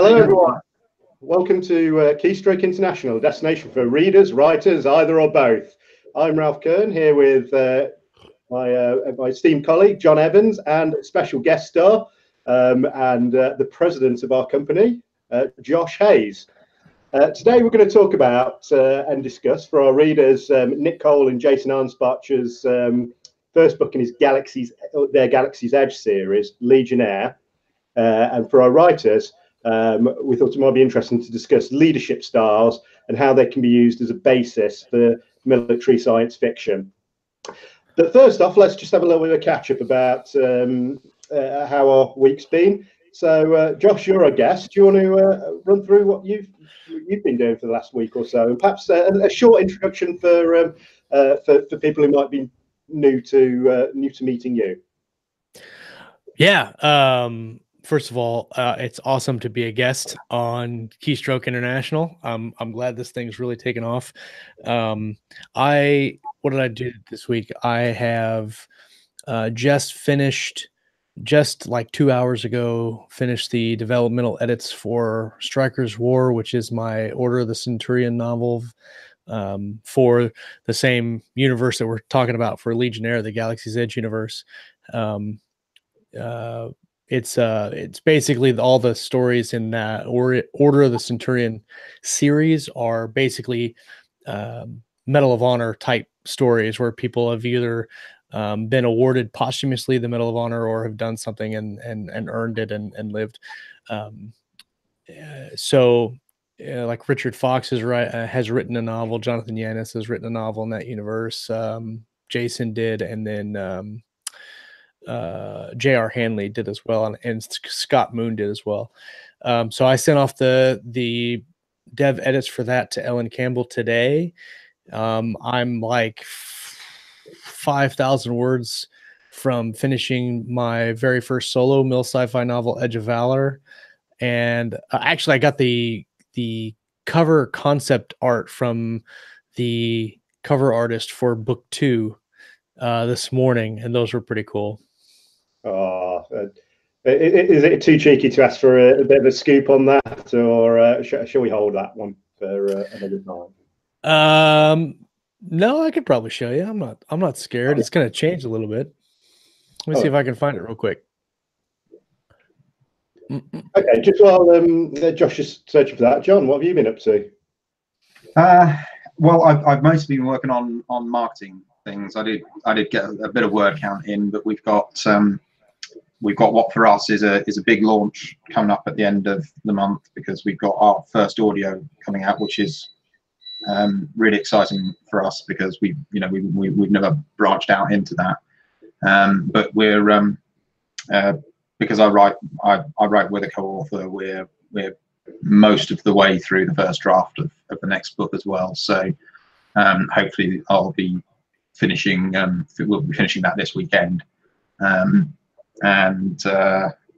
Hello, everyone. Welcome to Keystroke International, a destination for readers, writers, either or both. I'm Ralph Kern, here with my esteemed colleague, John Evans, and special guest star, and the president of our company, Josh Hayes. Today, we're going to talk about and discuss for our readers Nick Cole and Jason Anspach's first book in their Galaxy's Edge series, Legionnaire. And for our writers, we thought it might be interesting to discuss leadership styles and how they can be used as a basis for military science fiction. But first off, let's just have a little bit of a catch up about how our week's been. So, Josh, you're our guest. Do you want to run through what you've been doing for the last week or so, and perhaps a short introduction for people who might be new to meeting you? Yeah. First of all, it's awesome to be a guest on Keystroke International. I'm glad this thing's really taken off. What did I do this week? I have just finished, just like 2 hours ago, finished the developmental edits for Striker's War, which is my Order of the Centurion novel for the same universe that we're talking about for Legionnaire, the Galaxy's Edge universe. It's basically all the stories in that Order of the Centurion series are basically Medal of Honor type stories where people have either been awarded posthumously the Medal of Honor or have done something and earned it and lived. Like Richard Fox has written a novel, Jonathan Yanis has written a novel in that universe. Jason did, and then J.R. Hanley did as well, and Scott Moon did as well. So I sent off the dev edits for that to Ellen Campbell today. I'm like 5,000 words from finishing my very first solo mil sci-fi novel, Edge of Valor, and actually I got the cover concept art from the cover artist for book 2 this morning, and those were pretty cool. Oh, is it too cheeky to ask for a bit of a scoop on that, or shall we hold that one for another time? No, I could probably show you. I'm not scared. It's going to change a little bit. Let me see if I can find it real quick. Okay, just while Josh is searching for that, John, what have you been up to? Well, I've mostly been working on marketing things. I did get a bit of word count in, but we've got what for us is a big launch coming up at the end of the month, because we've got our first audio coming out, which is really exciting for us because we've never branched out into that. But we're because I write with a co-author, we're most of the way through the first draft of the next book as well. So hopefully I'll be finishing. We'll be finishing that this weekend. And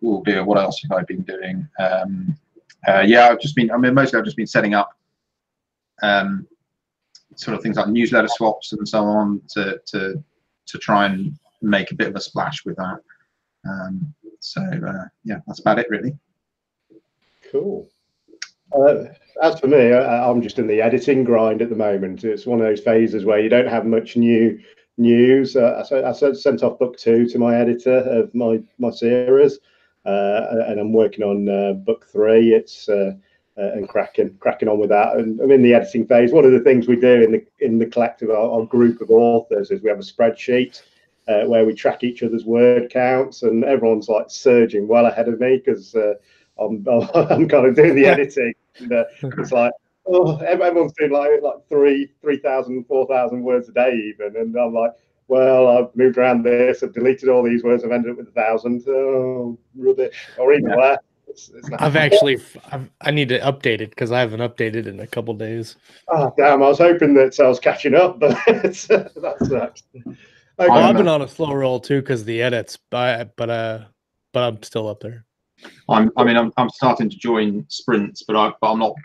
we'll do. What else have I been doing? Yeah, I've just been. I mean, mostly I've just been setting up sort of things like newsletter swaps and so on to try and make a bit of a splash with that. Yeah, that's about it really. Cool. As for me, I'm just in the editing grind at the moment. It's one of those phases where you don't have much news. I sent off book 2 to my editor of my series, and I'm working on book 3. It's and cracking on with that. And I'm in the editing phase. One of the things we do in the collective, our group of authors, is we have a spreadsheet where we track each other's word counts, and everyone's like surging well ahead of me because I'm kind of doing the editing. And, it's like, oh, everyone's doing like 3,000, 4,000 words a day even, and I'm like, well, I've moved around this, I've deleted all these words, I've ended up with 1,000. Oh, rubbish, or even less. I need to update it because I haven't updated in a couple days. Oh damn! I was hoping that I was catching up, but that sucks. Okay. I've been on a slow roll too because the edits, but I'm still up there. I'm starting to join sprints, but I'm not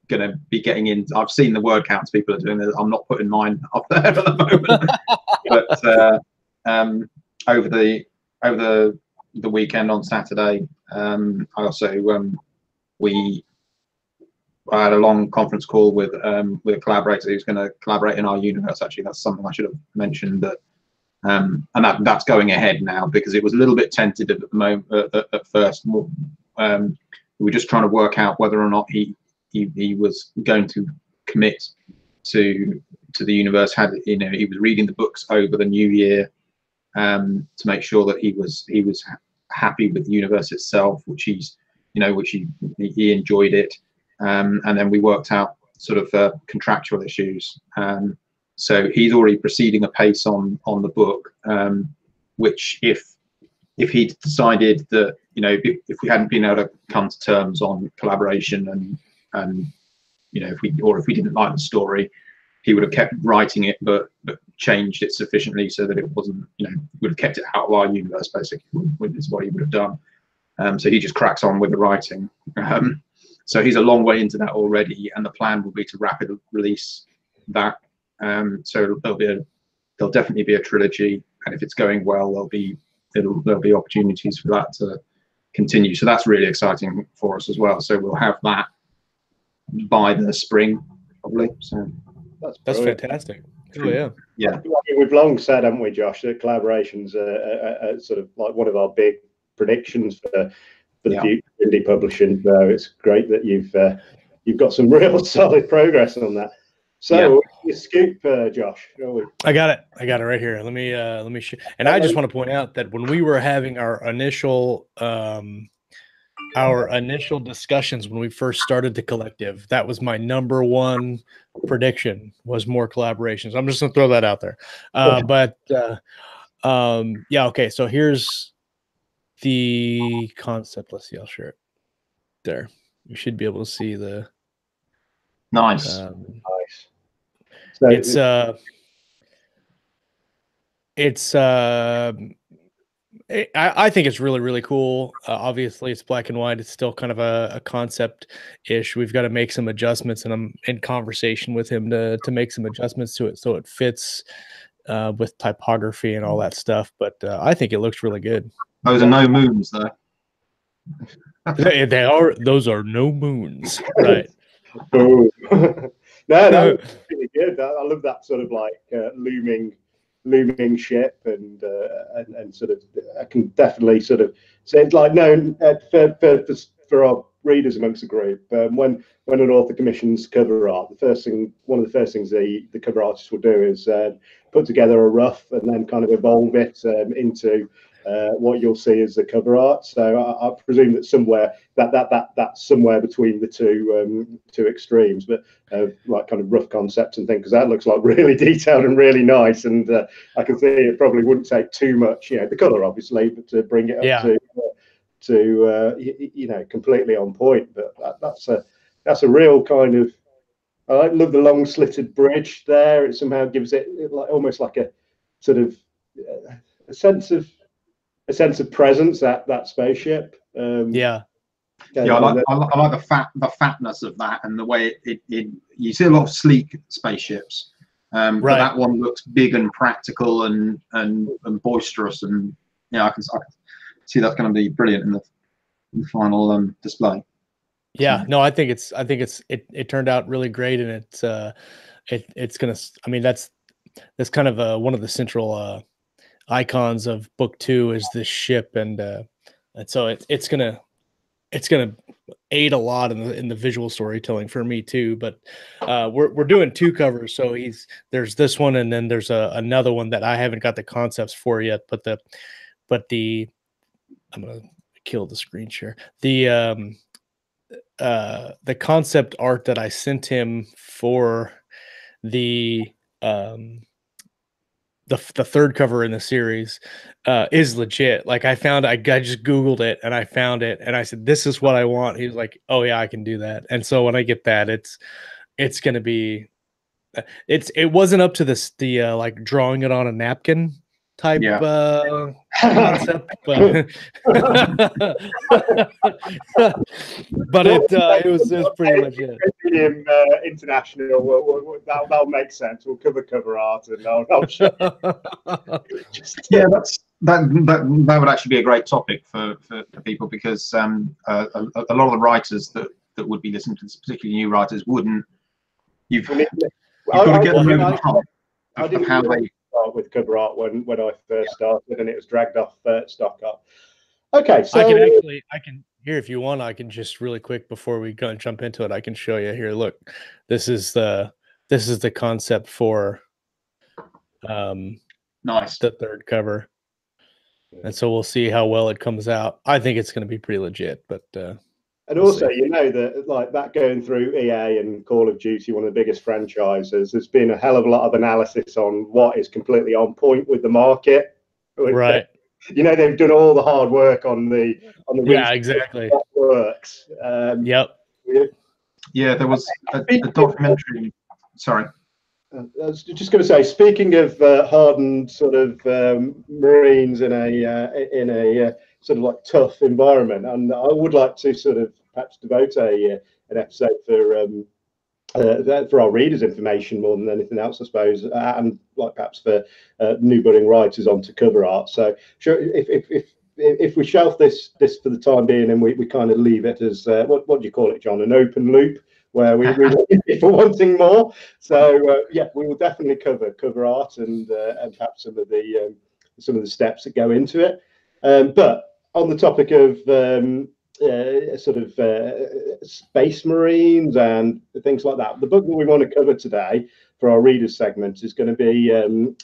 going to be getting in. I've seen the word counts people are doing. I'm not putting mine up there at the moment. But over the weekend on Saturday, I also I had a long conference call with a collaborator who's going to collaborate in our universe. Actually, that's something I should have mentioned. That and that's going ahead now, because it was a little bit tentative at the moment at first. We were just trying to work out whether or not he was going to commit to the universe. He was reading the books over the new year to make sure that he was happy with the universe itself, which he enjoyed it. And then we worked out sort of contractual issues. So he's already proceeding apace on the book, which if he decided that, if we hadn't been able to come to terms on collaboration and if we didn't like the story, he would have kept writing it, but changed it sufficiently so that it wasn't, would have kept it out of our universe, basically, is what he would have done. So he just cracks on with the writing. So he's a long way into that already, and the plan will be to rapid release that. So there'll definitely be a trilogy, and if it's going well, there'll be opportunities for that to continue. So that's really exciting for us as well. So we'll have that by the spring, probably. So that's fantastic. Oh, yeah. We've long said, haven't we, Josh, that collaborations are sort of like one of our big predictions for the future indie publishing. So it's great that you've got some real solid progress on that. So you scoop, Josh, shall we? I got it right here. Let me show. And I just want to point out that when we were having our initial discussions when we first started the collective, that was my #1 prediction, was more collaborations. I'm just gonna throw that out there. Okay. So here's the concept. Let's see. I'll share it there. You should be able to see the nice. Nice. So I think it's really, really cool. Obviously, it's black and white. It's still kind of a concept-ish. We've got to make some adjustments, and I'm in conversation with him to make some adjustments to it so it fits with typography and all that stuff. But I think it looks really good. Those are no moons, though. They are. Those are no moons, right? No, that's really good. I love that sort of like looming ship, and sort of I can definitely sort of say it's like known for our readers amongst the group. When an author commissions cover art, one of the first things the cover artist will do is put together a rough and then kind of evolve it into what you'll see as the cover art. So I presume that somewhere that's somewhere between the two extremes, but like kind of rough concepts and things, because that looks like really detailed and really nice. And I can see it probably wouldn't take too much, the color obviously, but to bring it up to completely on point. But that's a real kind of, I love the long slitted bridge there. It somehow gives it like almost like a sort of a sense of presence, that spaceship. I like the fatness of that, and the way it you see a lot of sleek spaceships, but that one looks big and practical and boisterous, and I can see that's going to be brilliant in the final display. Yeah, no, I think it turned out really great, and it's gonna. I mean, that's kind of one of the central icons of book 2 is this ship, and so it's gonna aid a lot in the visual storytelling for me too. But we're doing 2 covers, so there's this one, and then there's another one that I haven't got the concepts for yet. But I'm gonna kill the screen share. The concept art that I sent him for the 3rd cover in the series is legit. Like I just Googled it and I found it, and I said, this is what I want. He was like, oh yeah, I can do that. And so when I get that, it's going to be, it wasn't up to the like drawing it on a napkin type concept, but but it was pretty legit. Medium International, that'll make sense. We'll cover art, and I'll show. that would actually be a great topic for people, because a lot of the writers that would be listening to this, particularly new writers, wouldn't. You've got to get them over the hump of how they start with cover art when I first started, and it was dragged off stock up. Okay, so I can here, if you want, I can just really quick before we go and jump into it, I can show you here. Look, this is the concept for nice the third cover. And so we'll see how well it comes out. I think it's going to be pretty legit, but and also, you know, that like that going through EA and Call of Duty, one of the biggest franchises, there's been a hell of a lot of analysis on what is completely on point with the market. Right. You know, they've done all the hard work on the exactly. That works. Yep. Yeah, there was a documentary. Sorry. I was just going to say, speaking of hardened sort of Marines in a sort of like tough environment, and I would like to sort of perhaps devote an episode for our readers' information more than anything else, I suppose, and like perhaps for new budding writers onto cover art. So sure, if we shelf this for the time being, and we kind of leave it as what do you call it, John? An open loop, where we if we're wanting more. So yeah, we will definitely cover art and perhaps some of the steps that go into it. But on the topic of sort of space marines and things like that, the book that we want to cover today for our readers segment is going to be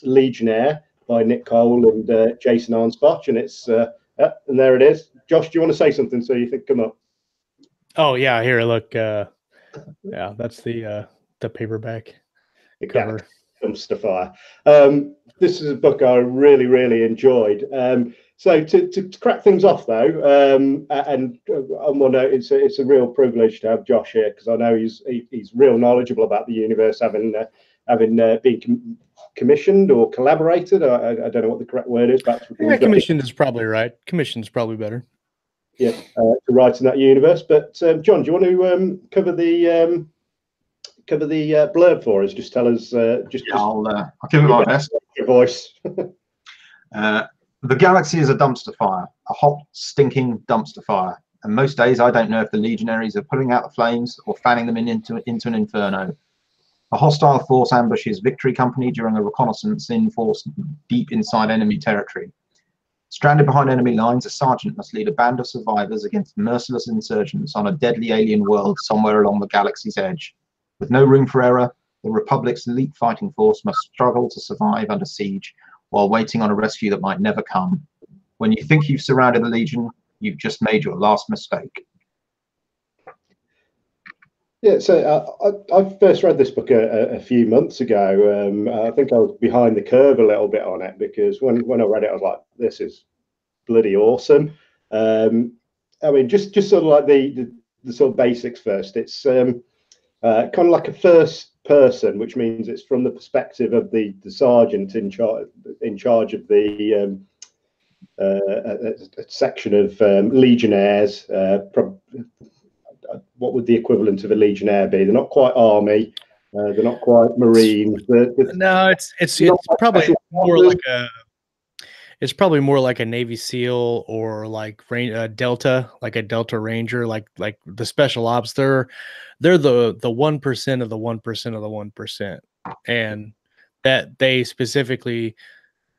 Legionnaire by Nick Cole and Jason Anspach, and it's and there it is. Josh, do you want to say something so you think come up? Oh yeah, here, look. Yeah, that's the paperback cover. Dumpster fire. This is a book I really enjoyed. So to crack things off though, and on one note, it's a real privilege to have Josh here, because I know he's real knowledgeable about the universe, having been commissioned or collaborated. I don't know what the correct word is. Commissioned is probably right. Commissioned is probably better. Yeah, to write in that universe. But John, do you want to cover the blurb for us? Just tell us. I'll give it my best. Your voice. The galaxy is a dumpster fire, a hot, stinking dumpster fire. And most days I don't know if the legionaries are putting out the flames or fanning them into an inferno. A hostile force ambushes Victory Company during a reconnaissance in force deep inside enemy territory. Stranded behind enemy lines, a sergeant must lead a band of survivors against merciless insurgents on a deadly alien world somewhere along the galaxy's edge. With no room for error, the Republic's elite fighting force must struggle to survive under siege while waiting on a rescue that might never come. When you think you've surrounded the Legion, you've just made your last mistake. Yeah, so I first read this book a few months ago. I think I was behind the curve a little bit on it, because when I read it, I was like, this is bloody awesome. I mean, just sort of like the sort of basics first. It's kind of like a first person, which means it's from the perspective of the sergeant in charge of the a section of legionnaires. What would the equivalent of a legionnaire be? They're not quite army. They're not quite marines. No, it's probably more like it's probably more like a Navy SEAL or like Delta, like a Delta Ranger, like the special ops. They're the 1% of the 1% of the 1%, and that they specifically,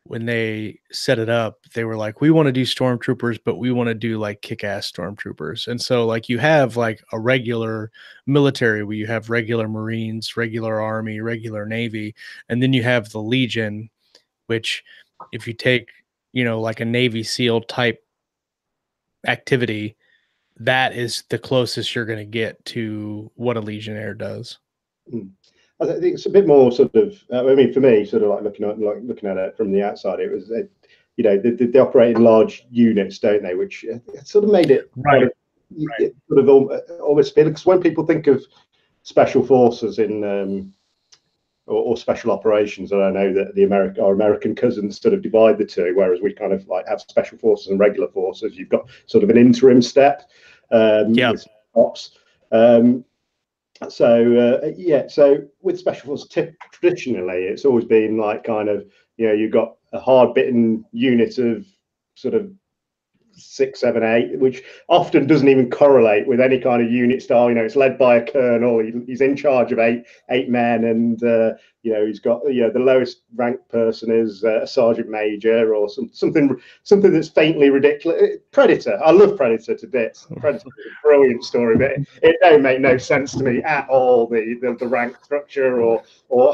when they set it up, they were like, we want to do stormtroopers, but we want to do like kick-ass stormtroopers. And so like you have like a regular military where you have regular Marines, regular Army, regular Navy, and then you have the Legion, which if you take, you know, like a Navy SEAL type activity, that is the closest you're going to get to what a Legionnaire does. I think it's a bit more sort of. I mean, for me, sort of like looking at it from the outside, it was, you know, they operate in large units, don't they? Which sort of made it right. Sort of almost feel, because when people think of special forces in or special operations, and I know that our American cousins sort of divide the two, whereas we kind of like have special forces and regular forces. You've got sort of an interim step. With ops. So with special forces, traditionally it's always been like kind of, you know, you've got a hard-bitten unit of sort of 6, 7, 8, which often doesn't even correlate with any kind of unit style. You know, it's led by a colonel. He's in charge of eight men, and you know, he's got, you know, the lowest ranked person is a sergeant major or something that's faintly ridiculous. Predator. I love Predator to bits. Predator is a brilliant story, but it don't make no sense to me at all, the rank structure or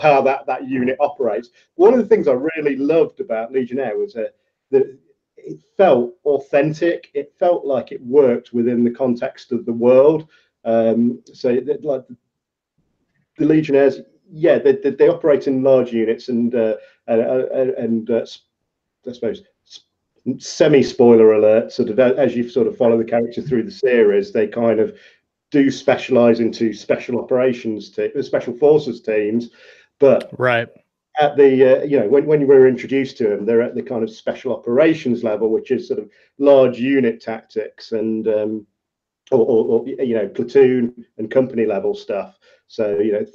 how that unit operates. One of the things I really loved about Legionnaire was that it felt authentic. It felt like it worked within the context of the world. So like the Legionnaires, yeah, they operate in large units, and I suppose, semi-spoiler alert, sort of as you sort of follow the character through the series, they kind of do specialize into special operations, special forces teams, but right. At the you know, when you were introduced to them, they're at the kind of special operations level, which is sort of large unit tactics and or you know, platoon and company level stuff. So, you know,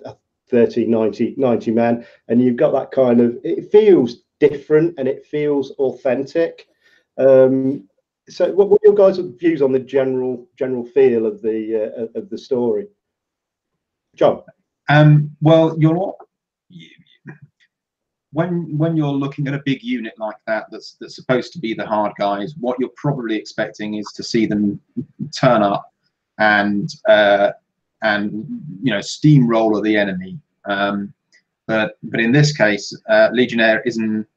30, 90 men, and you've got that kind of, it feels different and it feels authentic. So what are your guys' views on the general feel of the story, John? Well, when you're looking at a big unit like that that's supposed to be the hard guys, what you're probably expecting is to see them turn up and you know, steamroller the enemy. But in this case, Legionnaire isn't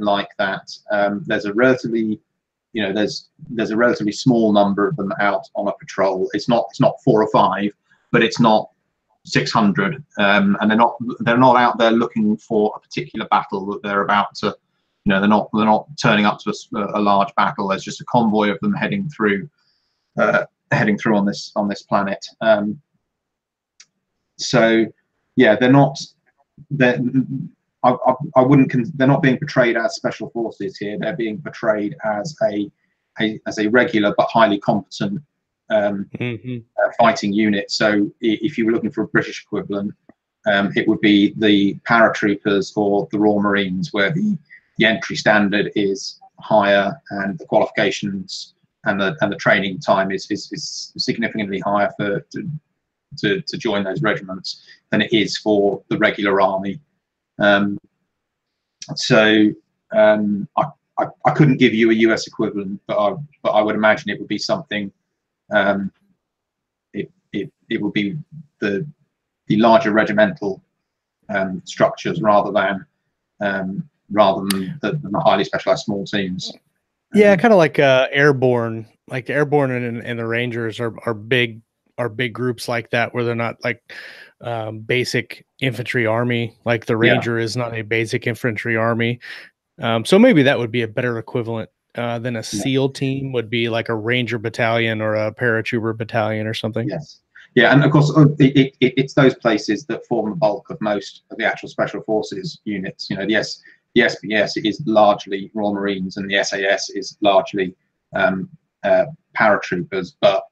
like that. There's a relatively, you know, there's a relatively small number of them out on a patrol. It's not 4 or 5, but it's not 600, and they're not out there looking for a particular battle that they're about to, you know, they're not turning up to a large battle. There's just a convoy of them heading through on this planet. So yeah, they're not being portrayed as special forces here. They're being portrayed as a regular but highly competent fighting unit. So if you were looking for a British equivalent, it would be the paratroopers or the Royal Marines, where the entry standard is higher and the qualifications and the training time is significantly higher to join those regiments than it is for the regular army. So I couldn't give you a US equivalent, but I would imagine it would be something. It would be the larger regimental structures rather than the highly specialized small teams. Yeah, kind of like airborne. Like airborne and the Rangers are big groups like that, where they're not like basic infantry army. Like the Ranger is not a basic infantry army. So maybe that would be a better equivalent than a SEAL team would be, like a Ranger battalion or a paratrooper battalion or something. Yes. Yeah, and of course it's those places that form the bulk of most of the actual special forces units. You know, the SBS is largely Royal Marines, and the SAS is largely paratroopers. But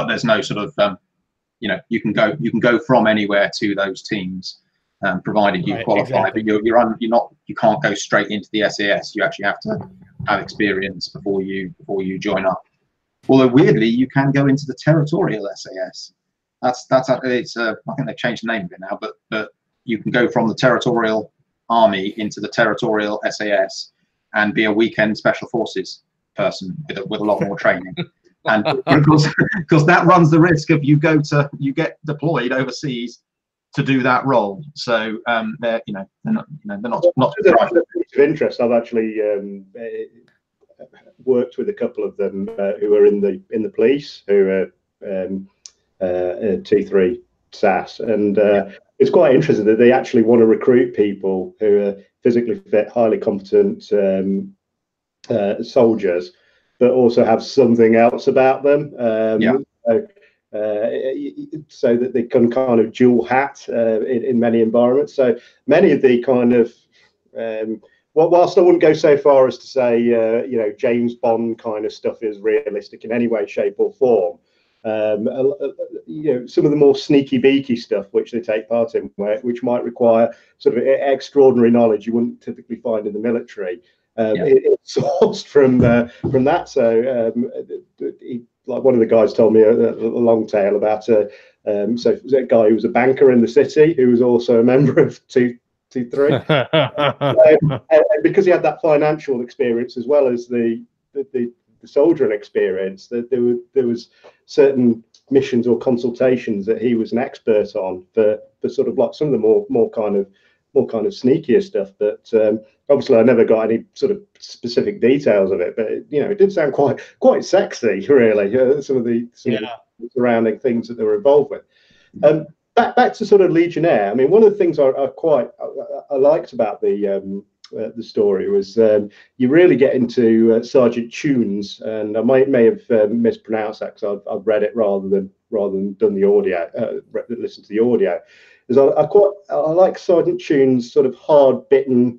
there's no sort of you know, you can go from anywhere to those teams, provided you qualify. Exactly. But you can't go straight into the SAS. You actually have to have experience before you join up. Although weirdly, you can go into the territorial SAS. That's it's I think they've changed the name of it now, but you can go from the territorial army into the territorial SAS and be a weekend special forces person with a lot more training. And of course that runs the risk of you get deployed overseas to do that role. So they're not of interest. I've actually worked with a couple of them who are in the police, who are T3 SAS, and it's quite interesting that they actually want to recruit people who are physically fit, highly competent soldiers, but also have something else about them. So that they can kind of dual hat in many environments. So many of the kind of whilst I wouldn't go so far as to say you know, James Bond kind of stuff is realistic in any way, shape, or form. You know, some of the more sneaky beaky stuff which they take part in, which might require sort of extraordinary knowledge you wouldn't typically find in the military, It's sourced from that. So like one of the guys told me a long tale about so a guy who was a banker in the city who was also a member of 223. And because he had that financial experience as well as the soldiering experience, that there was certain missions or consultations that he was an expert on for sort of like some of the more kind of sneakier stuff. But obviously, I never got any sort of specific details of it. But it did sound quite sexy, really. Some of the surrounding things that they were involved with. Back to sort of Legionnaire. I mean, one of the things I liked about the story was you really get into Sergeant Tunes, and I may have mispronounced that because I've read it rather than done the audio, listened to the audio. I like Sergeant Tunes' sort of hard-bitten,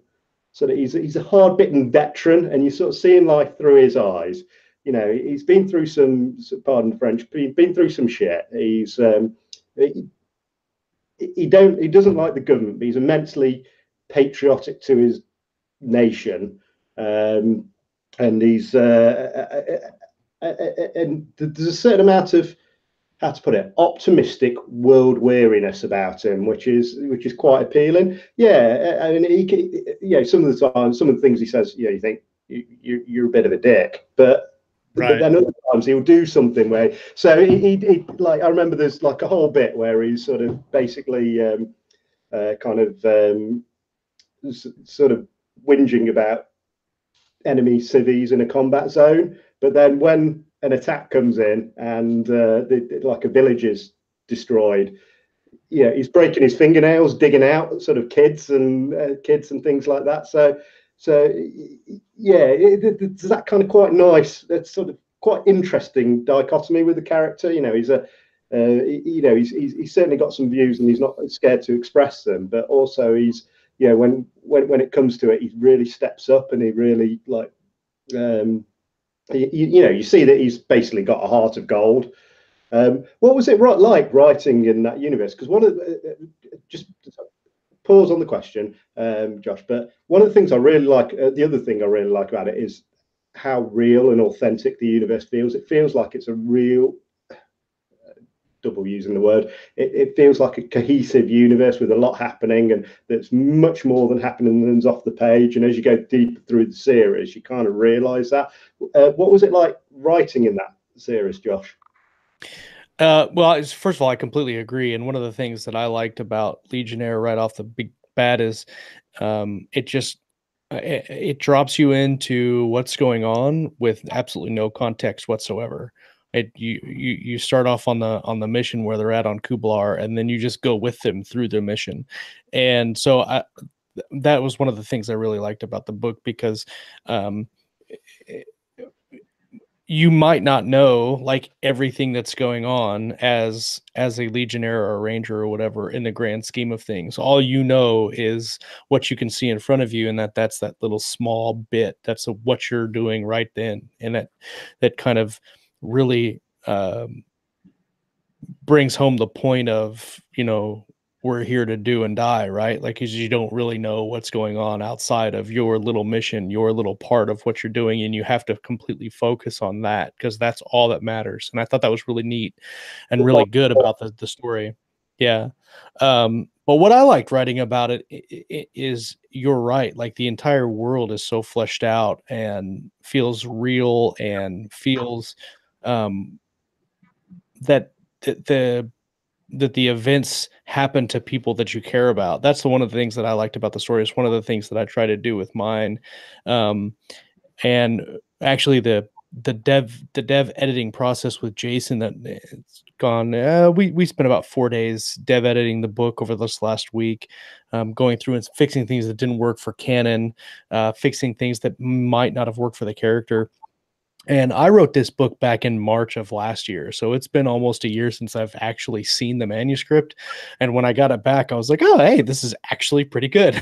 he's a hard-bitten veteran, and you sort of see in life through his eyes. He's been through some, pardon the French, but he's been through some shit. He doesn't like the government, but he's immensely patriotic to his nation, and he's and there's a certain amount of, how to put it, optimistic world weariness about him, which is quite appealing. Yeah, I mean, some of the time, some of the things he says, you think you're a bit of a dick, but then other times he'll do something where, so he like, I remember there's like a whole bit where he's sort of basically sort of whinging about enemy civvies in a combat zone, but then when an attack comes in and like a village is destroyed, he's breaking his fingernails digging out sort of kids and things like that. So there's that kind of quite nice, that's sort of quite interesting dichotomy with the character. He's he's certainly got some views and he's not scared to express them, but also he's when it comes to it, he really steps up and he really like you see that he's basically got a heart of gold. What was it like writing in that universe? Because one of just pause on the question, Josh, but one of the things I really like, the other thing I really like about it is how real and authentic the universe feels. It feels like it's a real, double using the word, it feels like a cohesive universe with a lot happening, and that's much more than happening than's off the page. And as you go deeper through the series, you kind of realize that. What was it like writing in that series, Josh? Well, first of all, I completely agree. And one of the things that I liked about Legionnaire right off the big bat is it drops you into what's going on with absolutely no context whatsoever. You start off on the mission where they're at on Kublar, and then you just go with them through the mission. And so that was one of the things I really liked about the book, because you might not know like everything that's going on as a Legionnaire or a Ranger or whatever in the grand scheme of things. All you know is what you can see in front of you, and that's that little small bit. That's what you're doing right then, and that kind of really brings home the point of, we're here to do and die, right? Like, because you don't really know what's going on outside of your little mission, your little part of what you're doing, and you have to completely focus on that because that's all that matters. And I thought that was really neat and really good about the story. Yeah. But what I liked writing about it is, you're right, like the entire world is so fleshed out and feels real and feels that the events happen to people that you care about. That's one of the things that I liked about the story. It's one of the things that I try to do with mine. And actually the dev editing process with Jason, that it's gone. We spent about 4 days dev editing the book over this last week, going through and fixing things that didn't work for canon, fixing things that might not have worked for the character. And I wrote this book back in March of last year. So it's been almost a year since I've actually seen the manuscript. And when I got it back, I was like, oh, hey, this is actually pretty good.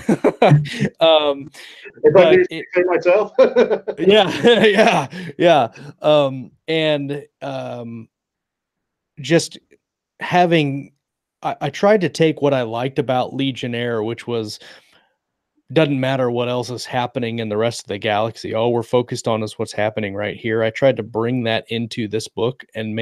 Myself. Yeah. And just having, I tried to take what I liked about Legionnaire, which was doesn't matter what else is happening in the rest of the galaxy. All we're focused on is what's happening right here. I tried to bring that into this book and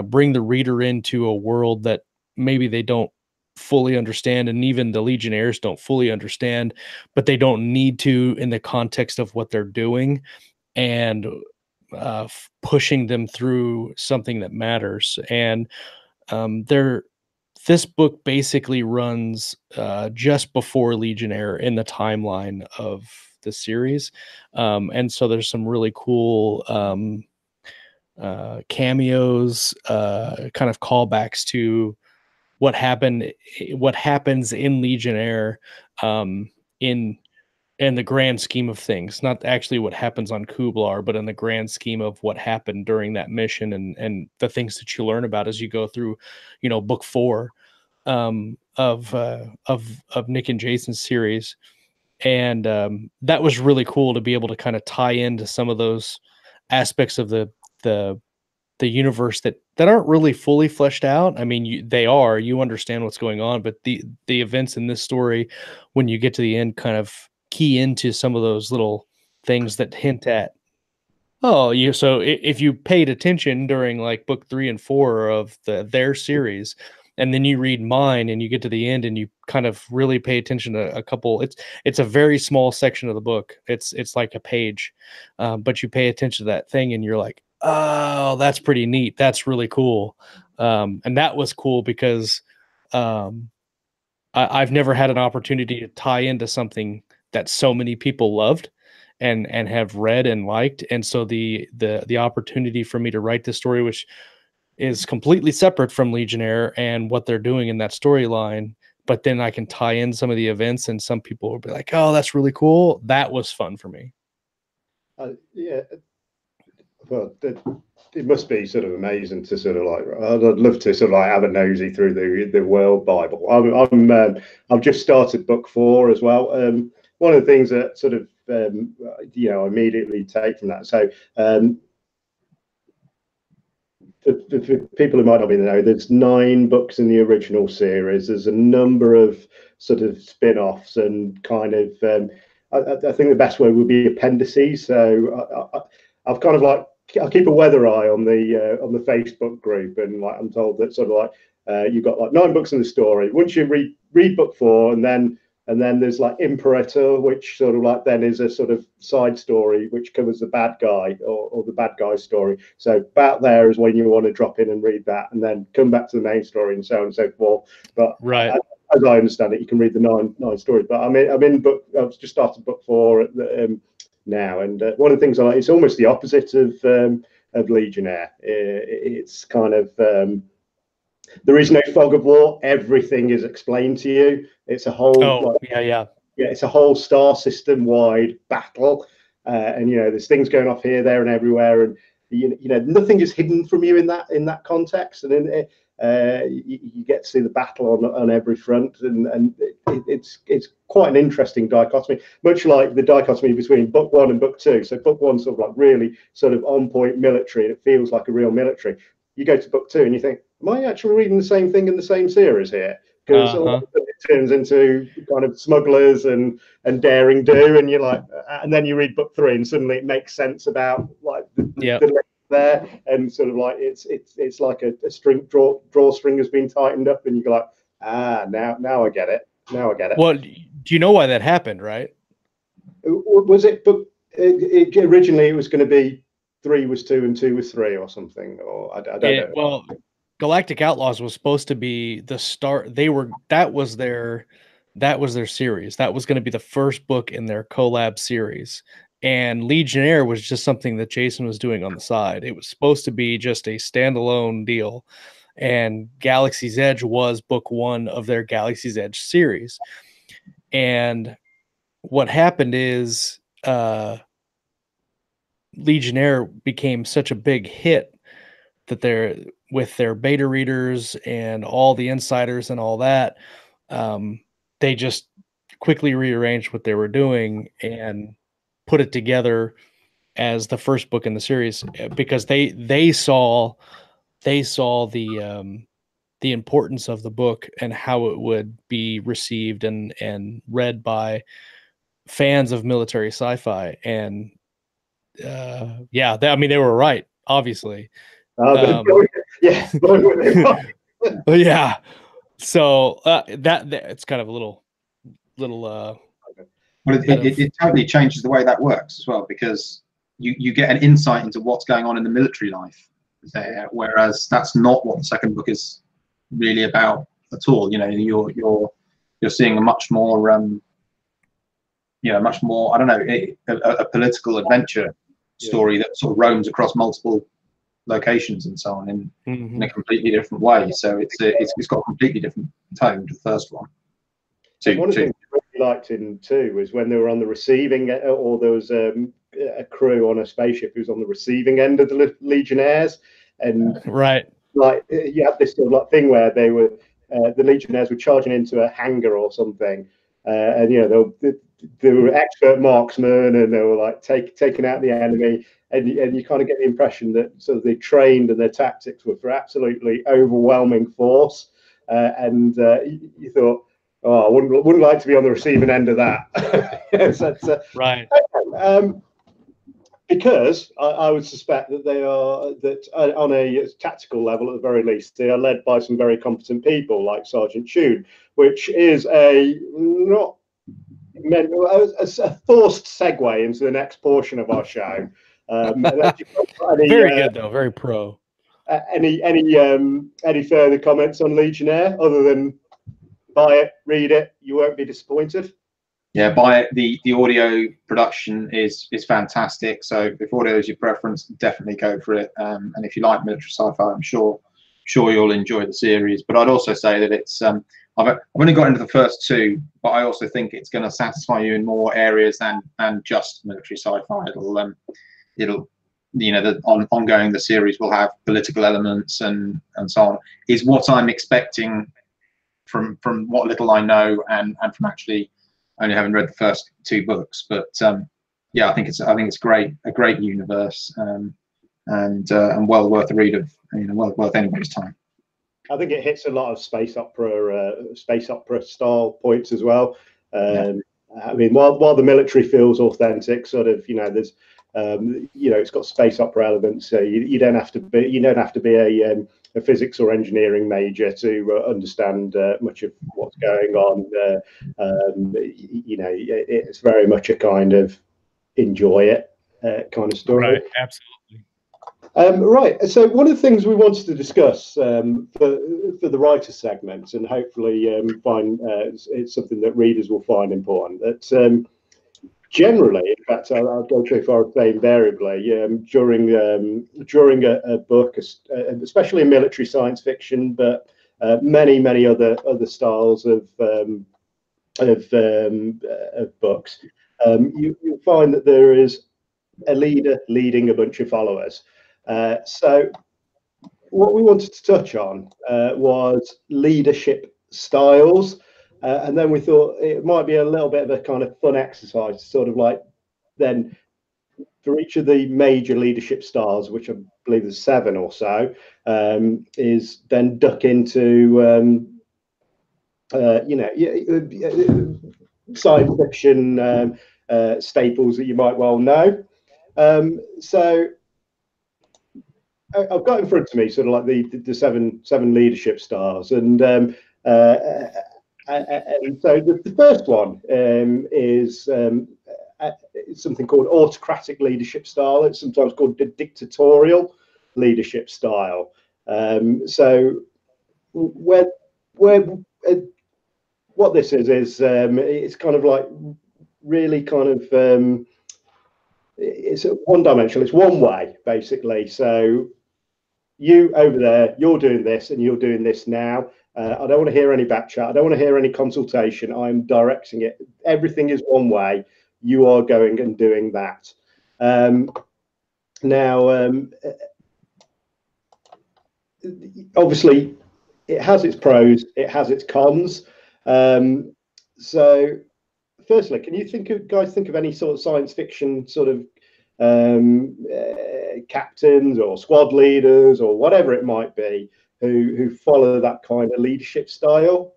bring the reader into a world that maybe they don't fully understand, and even the Legionnaires don't fully understand, but they don't need to in the context of what they're doing, and pushing them through something that matters. And this book basically runs just before Legionnaire in the timeline of the series, and so there's some really cool cameos, kind of callbacks to what happens in Legionnaire, in the grand scheme of things, not actually what happens on Kublar, but in the grand scheme of what happened during that mission, and the things that you learn about as you go through, book 4 of Nick and Jason's series. And that was really cool to be able to kind of tie into some of those aspects of the universe that aren't really fully fleshed out. I mean, you understand what's going on, but the events in this story, when you get to the end, kind of key into some of those little things that hint at, so if you paid attention during like book 3 and 4 of their series, and then you read mine and you get to the end and you kind of really pay attention to a couple, it's a very small section of the book. It's like a page, but you pay attention to that thing and you're like, oh, that's pretty neat. That's really cool. And that was cool because I've never had an opportunity to tie into something that so many people loved and have read and liked. And so the opportunity for me to write this story, which is completely separate from Legionnaire and what they're doing in that storyline, but then I can tie in some of the events and some people will be like, oh, that's really cool. That was fun for me. Yeah. Well, it must be sort of amazing to sort of like, I'd love to sort of like have a nosy through the World Bible. I've just started book 4 as well. One of the things that sort of, immediately take from that. So, for people who might not be know, there's 9 books in the original series. There's a number of sort of spin-offs and kind of, I think the best word would be appendices. So I've kind of like, I keep a weather eye on the Facebook group, and like I'm told that sort of like you've got like 9 books in the story. Once you read book 4, and then there's like Imperator, which sort of like then is a sort of side story which covers the bad guy or the bad guy's story. So about there is when you want to drop in and read that, and then come back to the main story and so on and so forth. But right, as I understand it, you can read the nine stories. But I've just started book 4 at the, now, and one of the things I like, it's almost the opposite of Legionnaire. It's kind of there is no fog of war. Everything is explained to you. It's a whole it's a whole star system wide battle, and there's things going off here, there, and everywhere, and nothing is hidden from you in that context, and in you get to see the battle on every front, and it's quite an interesting dichotomy, much like the dichotomy between book 1 and book 2. So book 1 sort of like really sort of on point military, and it feels like a real military. You go to book 2 and you think, am I actually reading the same thing in the same series here? Because it turns into kind of smugglers and daring do, and you're like, and then you read book 3 and suddenly it makes sense about like the there, and sort of like it's like a string drawstring has been tightened up, and you go like, now I get it. Now I get it. Well, do you know why that happened, right? Was it book originally it was going to be 3 was 2 and 2 was 3 or something, or I don't know. Well, Galactic Outlaws was supposed to be the start. That was their series. That was going to be the first book in their collab series. And Legionnaire was just something that Jason was doing on the side. It was supposed to be just a standalone deal. And Galaxy's Edge was book 1 of their Galaxy's Edge series. And what happened is Legionnaire became such a big hit that with their beta readers and all the insiders and all that, they just quickly rearranged what they were doing and put it together as the first book in the series, because they saw the the importance of the book and how it would be received and read by fans of military sci-fi. And yeah, I mean, they were right, obviously. Yeah. Yeah. So that it's kind of a little. Well, it totally changes the way that works as well, because you get an insight into what's going on in the military life there, whereas that's not what the second book is really about at all. You know, you're seeing a much more much more, I don't know, a political adventure story that sort of roams across multiple locations and so on in a completely different way. So it's got a completely different tone to the first one. One of the things I really liked in 2 was when they were on the receiving, or there was a crew on a spaceship who was on the receiving end of the Legionnaires, and right, like you had this sort of like thing where they were the Legionnaires were charging into a hangar or something, and you know they were expert marksmen, and they were like taking out the enemy, and you kind of get the impression that sort of they trained and their tactics were for absolutely overwhelming force, and you thought, oh, I wouldn't like to be on the receiving end of that. So right. Because I would suspect that they are on a tactical level, at the very least, they are led by some very competent people like Sergeant Tune, which is a forced segue into the next portion of our show. Very good though, very pro. Any further comments on Legionnaire other than buy it, read it, you won't be disappointed? Yeah, buy it. The audio production is fantastic. So if audio is your preference, definitely go for it. And if you like military sci-fi, I'm sure you'll enjoy the series. But I'd also say that it's I've only got into the first 2, but I also think it's going to satisfy you in more areas than just military sci-fi. It'll you know, ongoing the series will have political elements and so on. Is what I'm expecting from what little I know and from actually only having read the first 2 books. But yeah, I think it's a great universe, and well worth a read of, you know, well worth anybody's time. I think it hits a lot of space opera style points as well. I mean, while the military feels authentic, sort of, you know, there's you know, it's got space opera elements. So you don't have to be a physics or engineering major to understand much of what's going on. You know, it's very much a kind of enjoy it kind of story. Right, absolutely. Right. So one of the things we wanted to discuss for the writer segment, and hopefully find it's something that readers will find important, that generally, in fact, I'll go too far as say invariably, during a book, especially in military science fiction, but many other styles of books, you'll find that there is a leader leading a bunch of followers. So what we wanted to touch on was leadership styles. And then we thought it might be a little bit of a kind of fun exercise, sort of like then for each of the major leadership styles, which I believe there's 7 or so, is then duck into, you know, science fiction staples that you might well know. So I've got in front of me sort of like the seven leadership styles, and so the first one is something called autocratic leadership style. It's sometimes called the dictatorial leadership style. So what this is it's kind of like really kind of it's one-dimensional. It's one way basically. So you over there, you're doing this, and you're doing this now. I don't want to hear any back chat. I don't want to hear any consultation. I'm directing it. Everything is one way. You are going and doing that. Now, obviously, it has its pros. It has its cons. So, firstly, can you guys think of any sort of science fiction sort of captains or squad leaders or whatever it might be who follow that kind of leadership style?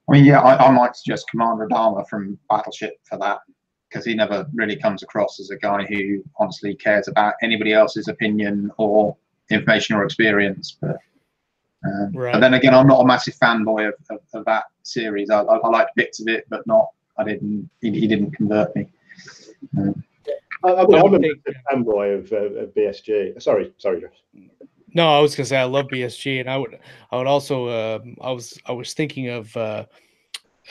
I mean, yeah, I might suggest Commander Adama from Battleship for that, because he never really comes across as a guy who honestly cares about anybody else's opinion or information or experience. But then again, I'm not a massive fanboy of that series. I liked bits of it, but not. He didn't convert me. I'm a fanboy of BSG. Sorry, Josh. No, I was gonna say I love BSG, and I would also I was thinking of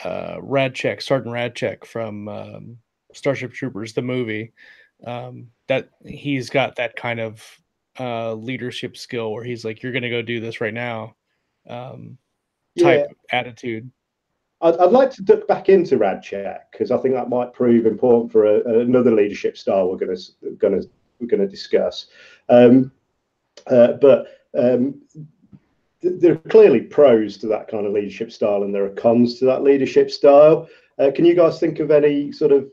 Radchek, Sergeant Radchek from Starship Troopers, the movie. That he's got that kind of leadership skill where he's like, "You're gonna go do this right now," type attitude. I'd like to duck back into Radchek because I think that might prove important for another leadership style we're going to discuss. But there are clearly pros to that kind of leadership style, and there are cons to that leadership style. Can you guys think of any sort of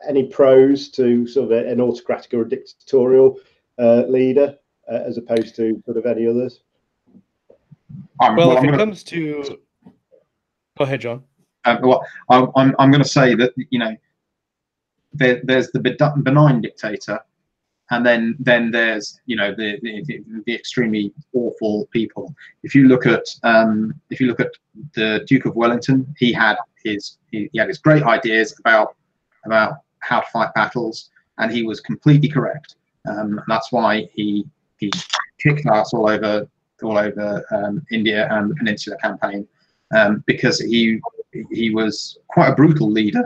any pros to sort of an autocratic or a dictatorial leader as opposed to sort of any others? Well, if it comes to, go ahead, John. Well, I'm going to say that there's the benign dictator. And then there's the extremely awful people. If you look at the Duke of Wellington, he had his great ideas about how to fight battles, and he was completely correct. That's why he kicked ass all over India and the Peninsula Campaign, because he was quite a brutal leader.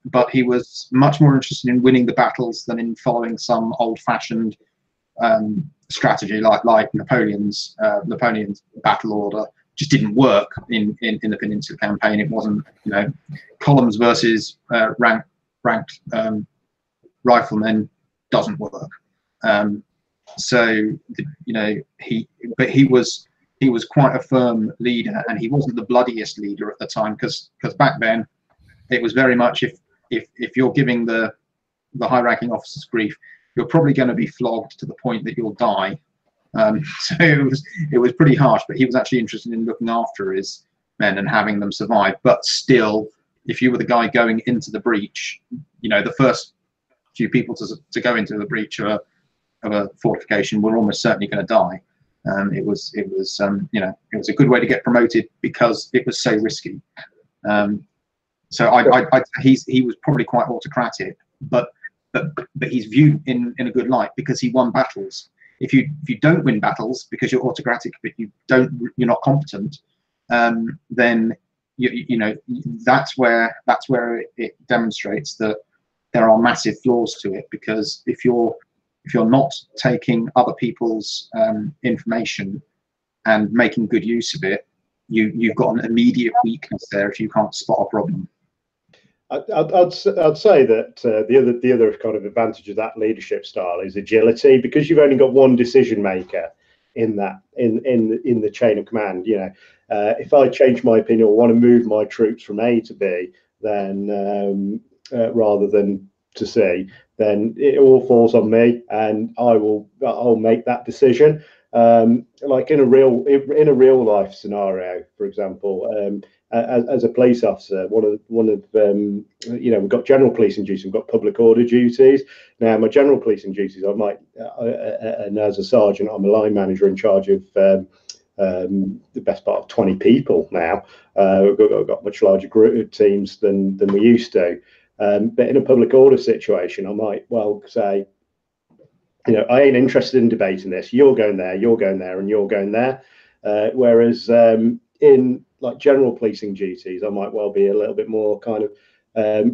But he was much more interested in winning the battles than in following some old-fashioned strategy like Napoleon's battle order. Just didn't work in the Peninsula Campaign. It wasn't, columns versus ranked riflemen doesn't work. He was quite a firm leader, and he wasn't the bloodiest leader at the time, because back then it was very much if you're giving the high-ranking officers grief, you're probably going to be flogged to the point that you'll die. So it was pretty harsh. But he was actually interested in looking after his men and having them survive. But still, if you were the guy going into the breach, the first few people to go into the breach of a fortification were almost certainly going to die. It was a good way to get promoted because it was so risky. So he was probably quite autocratic, but he's viewed in a good light because he won battles. If you don't win battles because you're autocratic, but you're not competent, then that's where it demonstrates that there are massive flaws to it. Because if you're not taking other people's information and making good use of it, you've got an immediate weakness there if you can't spot a problem. I'd say that the other kind of advantage of that leadership style is agility, because you've only got one decision maker in the chain of command. If I change my opinion or want to move my troops from A to B, then rather than to C, then it all falls on me, and I'll make that decision. Like in a real life scenario, for example, as a police officer, we've got general policing duties, we've got public order duties. Now, my general policing duties, and as a sergeant, I'm a line manager in charge of the best part of 20 people now. We've got much larger group teams than we used to. But in a public order situation, I might well say, I ain't interested in debating this. You're going there, and you're going there. Whereas in like general policing duties, I might well be a little bit more kind of,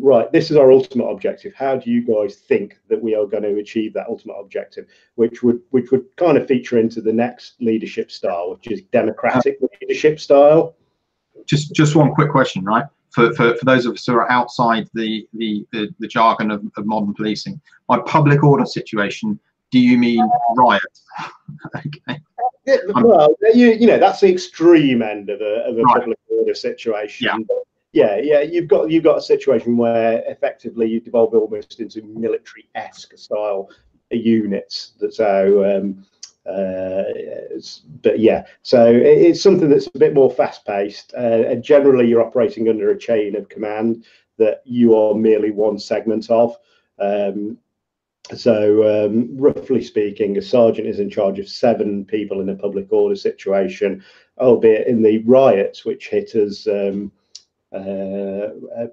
right, this is our ultimate objective. How do you guys think that we are going to achieve that ultimate objective? Which would kind of feature into the next leadership style, which is democratic leadership style. Just one quick question, right? For those of us who are outside the jargon of modern policing, by public order situation, do you mean riot? Okay. Well, that's the extreme end of a right. Public order situation. Yeah. You've got a situation where effectively you devolve almost into military-esque style units. That's how But yeah, so it's something that's a bit more fast-paced, and generally you're operating under a chain of command that you are merely one segment of. Roughly speaking, a sergeant is in charge of 7 people in a public order situation, albeit in the riots which hit us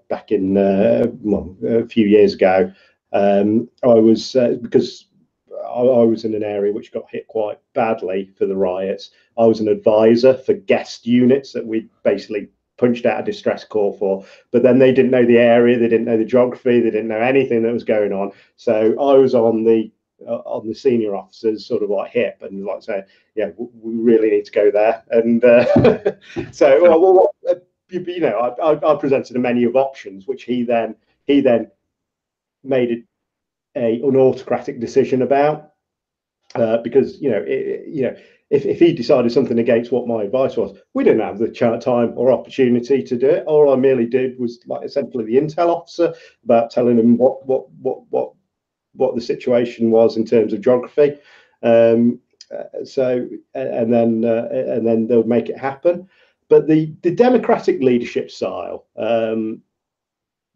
back in a few years ago. I was because I was in an area which got hit quite badly for the riots. I was an advisor for guest units that we basically punched out a distress call for, but then they didn't know the area, they didn't know the geography, they didn't know anything that was going on. So I was on the senior officers sort of like hip and like say, yeah, we really need to go there. And I presented a menu of options, which he then made an autocratic decision about, because if he decided something against what my advice was, we didn't have the time or opportunity to do it. All I merely did was like essentially the intel officer about telling him what the situation was in terms of geography. And then they'll make it happen. But the democratic leadership style,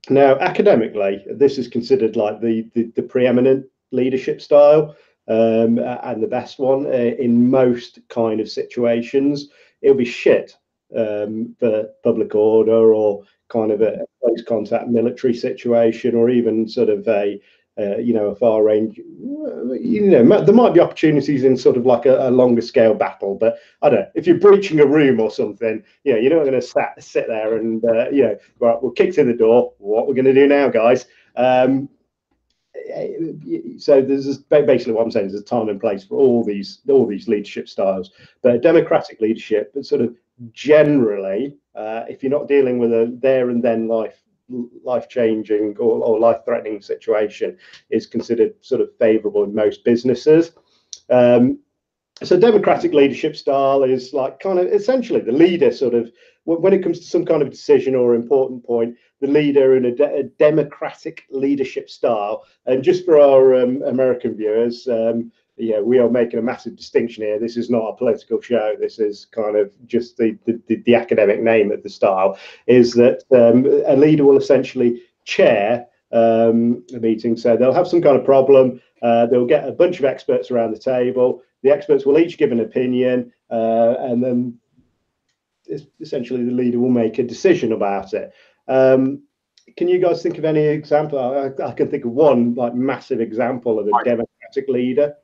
now academically, this is considered like the preeminent leadership style. And the best one in most kind of situations. It'll be shit for public order or kind of a close contact military situation, or even sort of a far range. There might be opportunities in sort of like a longer scale battle, but I don't know, if you're breaching a room or something, you're not going to sit there and right, we'll kick to the door. What we're going to do now, guys? So there's basically what I'm saying is there's a time and place for all these leadership styles. But democratic leadership, sort of generally, if you're not dealing with a there and then life changing or life threatening situation, is considered sort of favourable in most businesses. So democratic leadership style is like kind of essentially the leader sort of, when it comes to some kind of decision or important point, the leader in a democratic leadership style. And just for our American viewers, we are making a massive distinction here. This is not a political show. This is kind of just the academic name of the style, is that a leader will essentially chair a meeting. So they'll have some kind of problem. They'll get a bunch of experts around the table. The experts will each give an opinion, and then essentially the leader will make a decision about it. Can you guys think of any example? I can think of one like massive example of a democratic leader.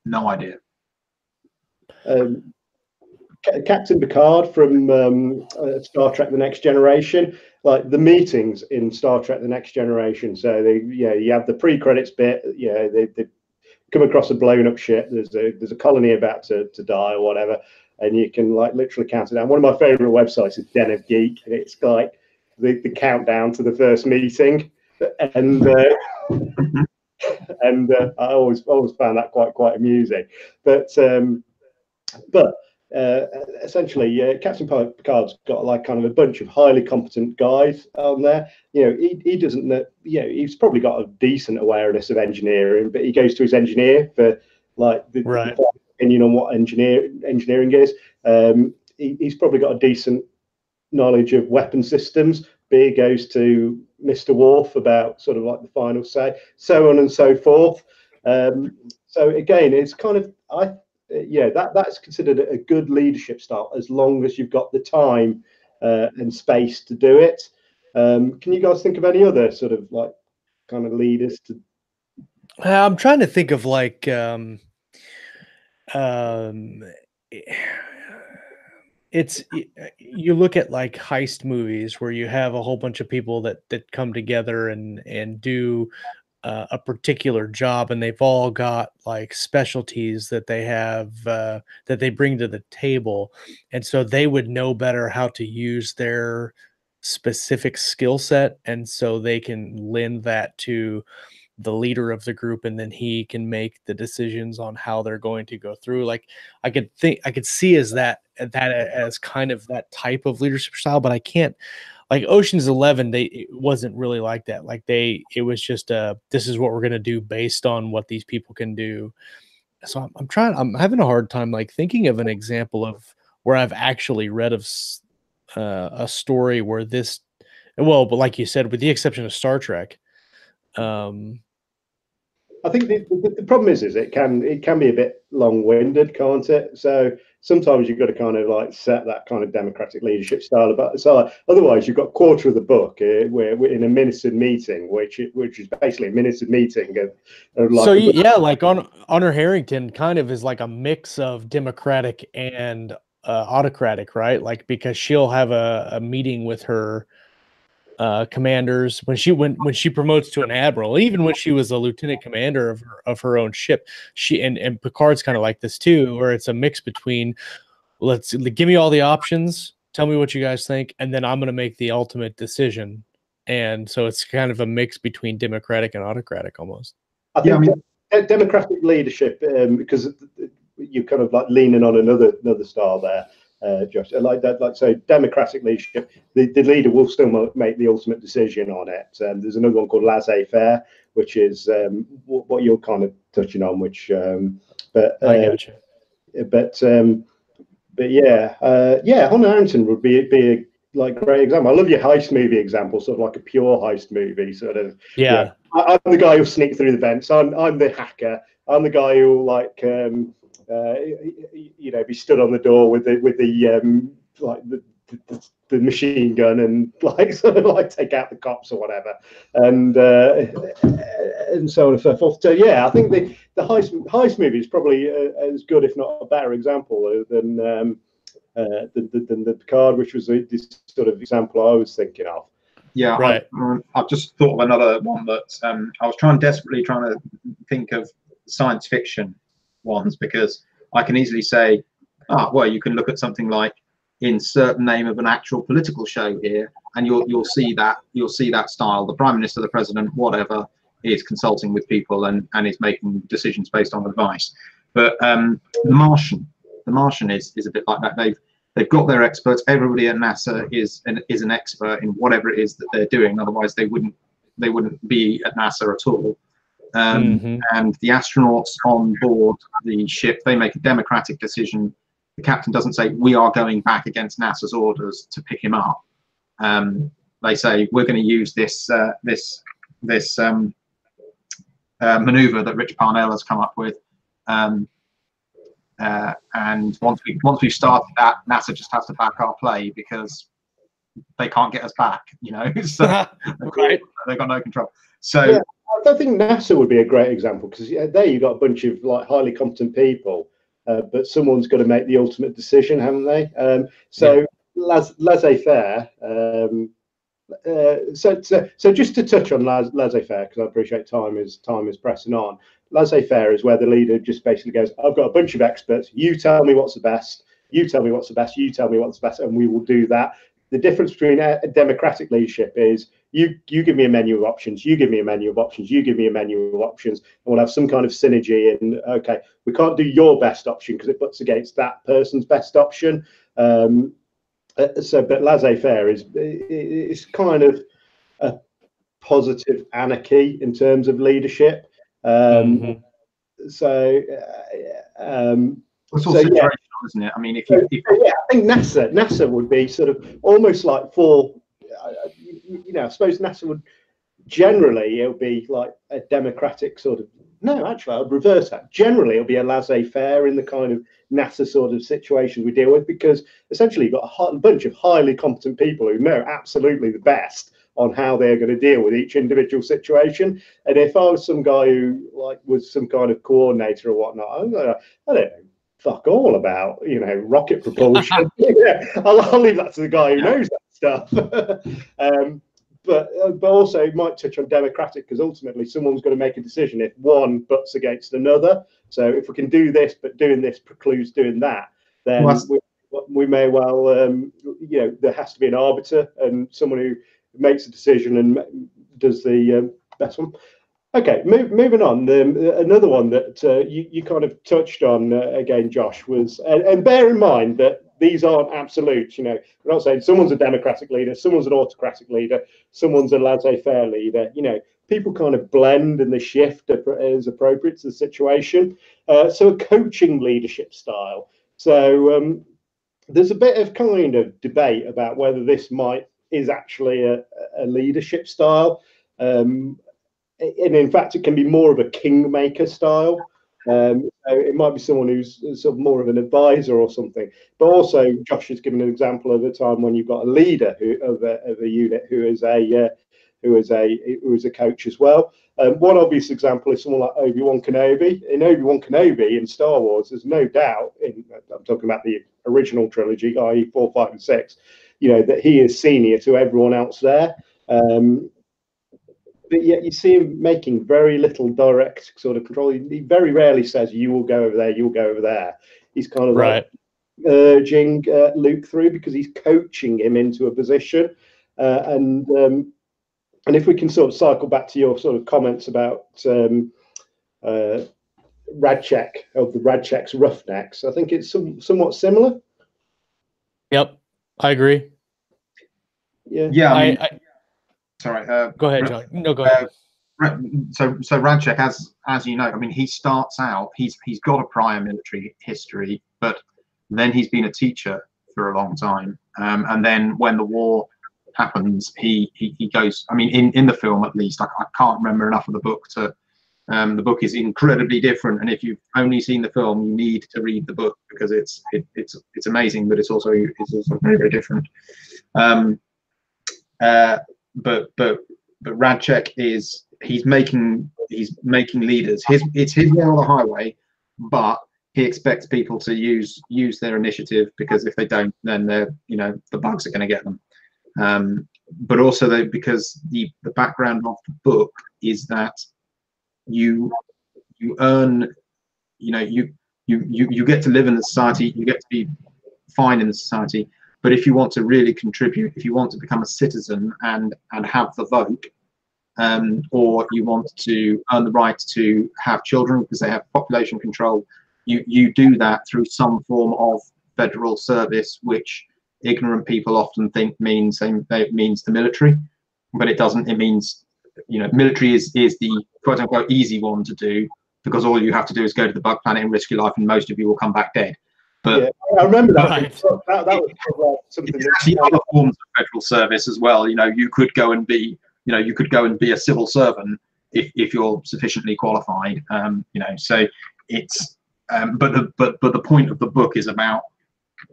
No idea. Captain Picard from Star Trek: The Next Generation, like the meetings in Star Trek: The Next Generation. So you have the pre-credits bit. They come across a blown up ship. There's a colony about to die or whatever, and you can like literally count it down. One of my favorite websites is Den of Geek, and it's like the countdown to the first meeting, and I always found that quite amusing. But essentially, Captain Picard's got like kind of a bunch of highly competent guys on there. He doesn't know. He's probably got a decent awareness of engineering, but he goes to his engineer for like the opinion on what engineering is. He's probably got a decent knowledge of weapon systems. B goes to Mr. Worf about sort of like the final say, so on and so forth. So again, it's kind of that's considered a good leadership style as long as you've got the time and space to do it. Can you guys think of any other sort of like kind of leaders to? I'm trying to think of like you look at like heist movies where you have a whole bunch of people that come together and do a particular job, and they've all got like specialties that they have that they bring to the table, and so they would know better how to use their specific skill set, and so they can lend that to the leader of the group, and then he can make the decisions on how they're going to go through. Like I could see as that as kind of that type of leadership style, but I can't. Like Ocean's 11, it wasn't really like that. Like it was just this is what we're going to do based on what these people can do. So I'm having a hard time like thinking of an example of where I've actually read of a story where this, well, but like you said, with the exception of Star Trek, I think the problem is it can be a bit long-winded, can't it? So sometimes you've got to kind of like set that kind of democratic leadership style about. So otherwise, you've got a quarter of the book where we're in a minuted meeting, which is basically a minuted meeting of like. So yeah, like Honor Harrington kind of is like a mix of democratic and autocratic, right? Like because she'll have a meeting with her commanders when she promotes to an admiral, even when she was a lieutenant commander of her own ship. She and Picard's kind of like this too, where it's a mix between give me all the options, tell me what you guys think, and then I'm going to make the ultimate decision. And so it's kind of a mix between democratic and autocratic almost. I think democratic leadership, because you're kind of like leaning on another style there. Josh, like that, like so, democratic leadership. The leader will still make the ultimate decision on it. There's another one called laissez-faire, which is what you're kind of touching on. Which, but I got you. But yeah, Honor Harrington would be a like great example. I love your heist movie example, sort of like a pure heist movie, sort of. Yeah. I'm the guy who'll sneak through the vents. I'm the hacker. I'm the guy who'll like. Be stood on the door with the machine gun and like sort of like take out the cops or whatever, and so on and so forth. So yeah, I think the heist movie is probably as good, if not a better example than the Picard, which was this sort of example I was thinking of. Yeah, right. I've just thought of another one that I was desperately trying to think of science fiction ones, because I can easily say, well, you can look at something like insert name of an actual political show here, and you'll see that style. The prime minister, the president, whatever, is consulting with people and is making decisions based on advice. But the Martian is a bit like that. They've got their experts. Everybody at NASA is an expert in whatever it is that they're doing. Otherwise, they wouldn't be at NASA at all. And the astronauts on board the ship, they make a democratic decision. The captain doesn't say, we are going back against NASA's orders to pick him up. They say, we're going to use this maneuver that Rich Parnell has come up with. And once we've started that, NASA just has to back our play because they can't get us back, so right. They've got no control. So yeah. I think NASA would be a great example, because there you've got a bunch of like highly competent people, but someone's got to make the ultimate decision, haven't they? Laissez-faire. So just to touch on laissez-faire, because I appreciate time is pressing on. Laissez-faire is where the leader just basically goes, I've got a bunch of experts. You tell me what's the best. You tell me what's the best. You tell me what's the best, and we will do that. The difference between a democratic leadership is you give me a menu of options, you give me a menu of options, you give me a menu of options, and we'll have some kind of synergy. And okay, we can't do your best option because it butts against that person's best option. But laissez-faire is kind of a positive anarchy in terms of leadership. It's all situational, isn't it? I mean, I think NASA would be sort of almost like I suppose NASA would generally, it'll be like a democratic sort of. No, actually, I'd reverse that. Generally, it'll be a laissez-faire in the kind of NASA sort of situations we deal with, because essentially you've got a bunch of highly competent people who know absolutely the best on how they're going to deal with each individual situation. And if I was some guy who like was some kind of coordinator or whatnot, I don't know fuck all about rocket propulsion. I'll leave that to the guy who knows that stuff. But also it might touch on democratic, because ultimately someone's going to make a decision if one butts against another. So if we can do this, but doing this precludes doing that, then we may well, there has to be an arbiter and someone who makes a decision and does the best one. Okay, moving on. Another one that you kind of touched on again, Josh, was, and bear in mind that these aren't absolute. We're not saying someone's a democratic leader, someone's an autocratic leader, someone's a laissez-faire leader. people kind of blend and they shift as appropriate to the situation. So a coaching leadership style. So there's a bit of kind of debate about whether this is actually a leadership style. And in fact, it can be more of a kingmaker style. So it might be someone who's sort of more of an advisor or something. But also, Josh has given an example of a time when you've got a leader of a unit who is a coach as well. One obvious example is someone like Obi-Wan Kenobi. In Obi-Wan Kenobi in Star Wars, there's no doubt, I'm talking about the original trilogy, i.e. 4, 5, and 6, that he is senior to everyone else there. But yet you see him making very little direct sort of control. He very rarely says, you will go over there, you'll go over there. He's kind of like urging Luke through, because he's coaching him into a position. And if we can sort of cycle back to your sort of comments about Radchek, of the Radchek's Roughnecks, I think it's somewhat similar. Yep, I agree. Yeah. I sorry. Go ahead, John. No, go ahead. So Radchek, as you know, I mean, he starts out. He's got a prior military history, but then he's been a teacher for a long time. And then when the war happens, he goes. I mean, in the film at least, I can't remember enough of the book to. The book is incredibly different, and if you've only seen the film, you need to read the book, because it's amazing, but it's also very, very different. But Radchek he's making leaders. It's his way or the highway, but he expects people to use their initiative, because if they don't, then the bugs are going to get them. But also because the background of the book is that you earn, you get to live in the society, you get to be fine in the society. But if you want to really contribute, if you want to become a citizen and have the vote, or you want to earn the right to have children because they have population control, you do that through some form of federal service, which ignorant people often think means the military, but it doesn't. It means, military is the quote unquote easy one to do, because all you have to do is go to the bug planet and risk your life, and most of you will come back dead. But yeah, I remember that. Right. That was something. There's actually other forms of federal service as well. You could go and be, a civil servant if you're sufficiently qualified. So it's. But the point of the book is about,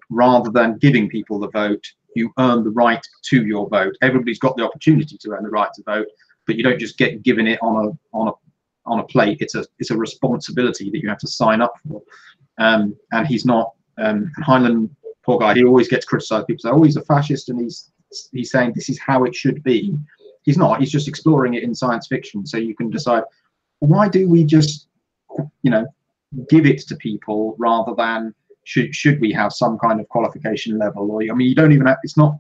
rather than giving people the vote, you earn the right to your vote. Everybody's got the opportunity to earn the right to vote, but you don't just get given it on a plate. It's a responsibility that you have to sign up for. And he's not. Heinlein, poor guy, he always gets criticised. People say, "Oh, he's a fascist," and he's saying this is how it should be. He's not. He's just exploring it in science fiction. So you can decide, why do we just, give it to people rather than should we have some kind of qualification level? Or you don't even have. You're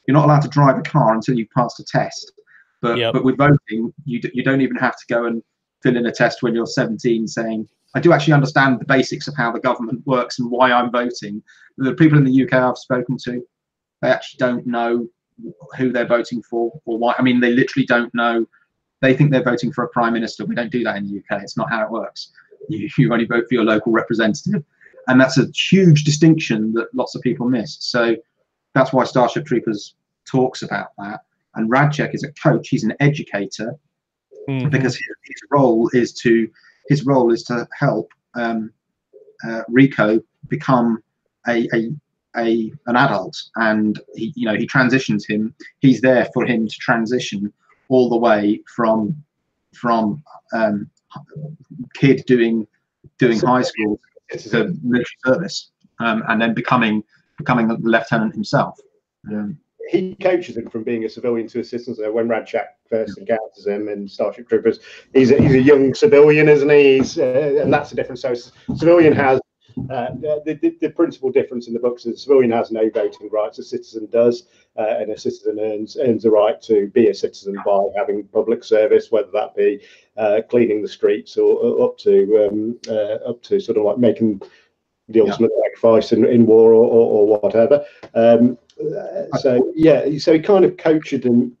not allowed to drive a car until you've passed a test. But with voting, you don't even have to go and fill in a test when you're 17 saying, I do actually understand the basics of how the government works and why I'm voting. The people in the UK I've spoken to, they actually don't know who they're voting for or why. I mean, they literally don't know. They think they're voting for a prime minister. We don't do that in the UK. It's not how it works. You only vote for your local representative. And that's a huge distinction that lots of people miss. So that's why Starship Troopers talks about that. And Radchek is a coach. He's an educator, because his role is to help Rico become an adult, and he transitions him. He's there for him to transition all the way from kid doing high school to military service, and then becoming the lieutenant himself. He coaches him from being a civilian to a citizen. So when Radchek first encounters him in Starship Troopers, he's a young civilian, isn't he? And that's the difference. So civilian has the principal difference in the books is the civilian has no voting rights, a citizen does, and a citizen earns a right to be a citizen by having public service, whether that be cleaning the streets or up to sort of like making the ultimate sacrifice in war or whatever. So he kind of coached him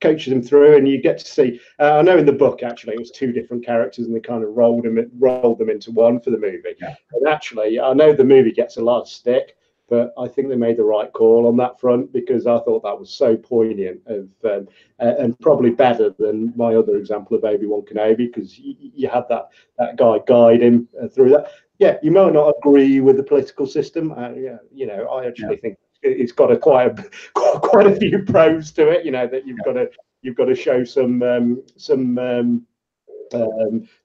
coaches him through, and you get to see. I know in the book actually it was 2 different characters, and they kind of rolled them into one for the movie. Yeah. And actually, I know the movie gets a lot of stick, but I think they made the right call on that front, because I thought that was so poignant and probably better than my other example of Obi-Wan Kenobi, because you had that guy guide him through that. Yeah, you might not agree with the political system. You know, I actually think it's got quite a few pros to it. You know, that you've got to show some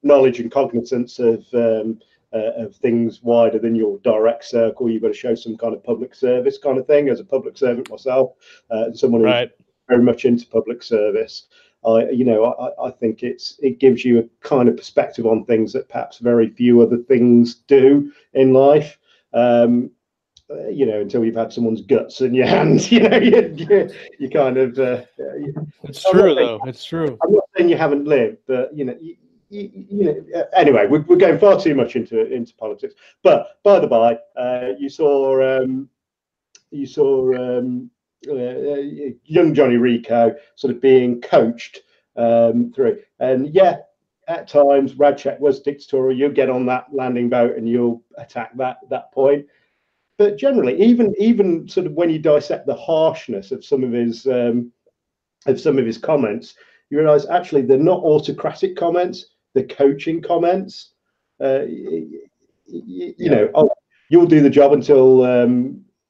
knowledge and cognizance of things wider than your direct circle. You've got to show some kind of public service kind of thing. As a public servant myself, someone who's very much into public service, I think it gives you a kind of perspective on things that perhaps very few other things do in life. You know, until you've had someone's guts in your hands, you know, you kind of. It's true, though. It's true. I'm not saying you haven't lived, but you know. Anyway, we're going far too much into politics. But by the by, you saw young Johnny Rico sort of being coached through, and yeah, at times Radchek was dictatorial. You'll get on that landing boat and you'll attack that point. But generally, even sort of when you dissect the harshness of some of his comments, you realise actually they're not autocratic comments. The coaching comments, you know, oh, you'll do the job until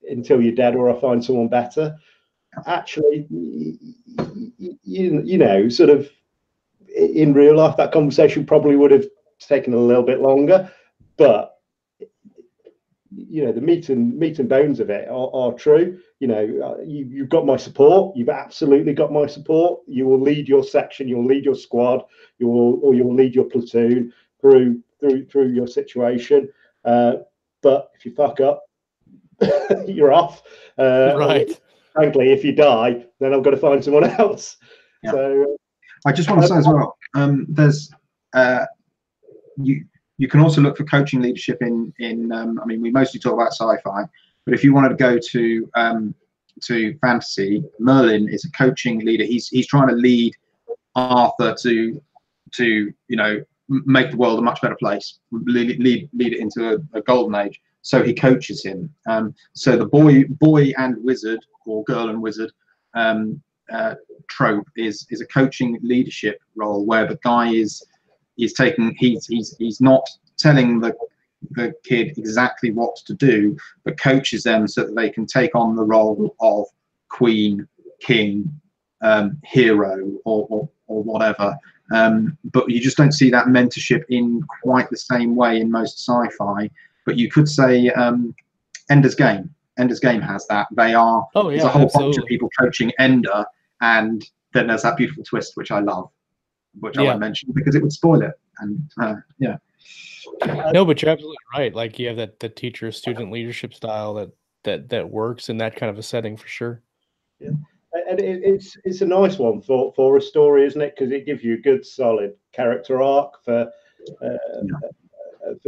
you're dead, or I find someone better. Actually, you know, sort of in real life, that conversation probably would have taken a little bit longer, but you know, the meat and bones of it are true. You know, you've got my support. You've absolutely got my support. You will lead your section. You'll lead your squad. You'll lead your platoon through your situation. But if you fuck up, you're off. Right. Frankly, if you die, then I've got to find someone else. Yeah. So I just want to say as well, there's you can also look for coaching leadership in I mean, we mostly talk about sci-fi, but if you wanted to go to fantasy, Merlin is a coaching leader. He's trying to lead Arthur to you know, make the world a much better place, lead it into a golden age. So he coaches him. So the boy and wizard, or girl and wizard trope is a coaching leadership role, where the guy is taking, he's not telling the kid exactly what to do, but coaches them so that they can take on the role of queen, king, hero, or whatever. But you just don't see that mentorship in quite the same way in most sci-fi. But you could say Ender's Game. Ender's Game has that. There's a whole bunch of people coaching Ender, and then there's that beautiful twist, which I love, which I won't mention because it would spoil it. And yeah. No, but you're absolutely right. Like, you have the teacher-student leadership style that works in that kind of a setting for sure. Yeah, and it's a nice one for a story, isn't it? Because it gives you a good, solid character arc for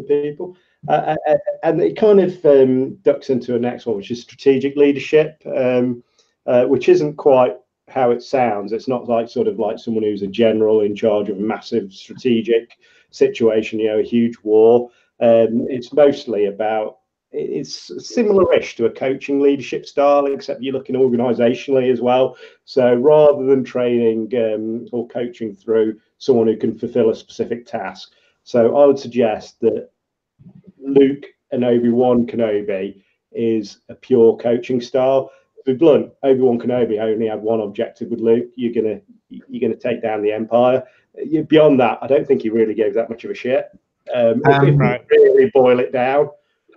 people, and it kind of ducks into a next one, which is strategic leadership, which isn't quite how it sounds. It's not like sort of like someone who's a general in charge of a massive strategic situation, you know, a huge war. It's mostly about, it's similar-ish to a coaching leadership style, except you're looking organizationally as well. So rather than training or coaching through someone who can fulfill a specific task, so I would suggest that Luke and Obi-Wan Kenobi is a pure coaching style. To be blunt, Obi-Wan Kenobi only had one objective with Luke: you're gonna take down the Empire. Beyond that, I don't think he really gave that much of a shit. If you really boil it down,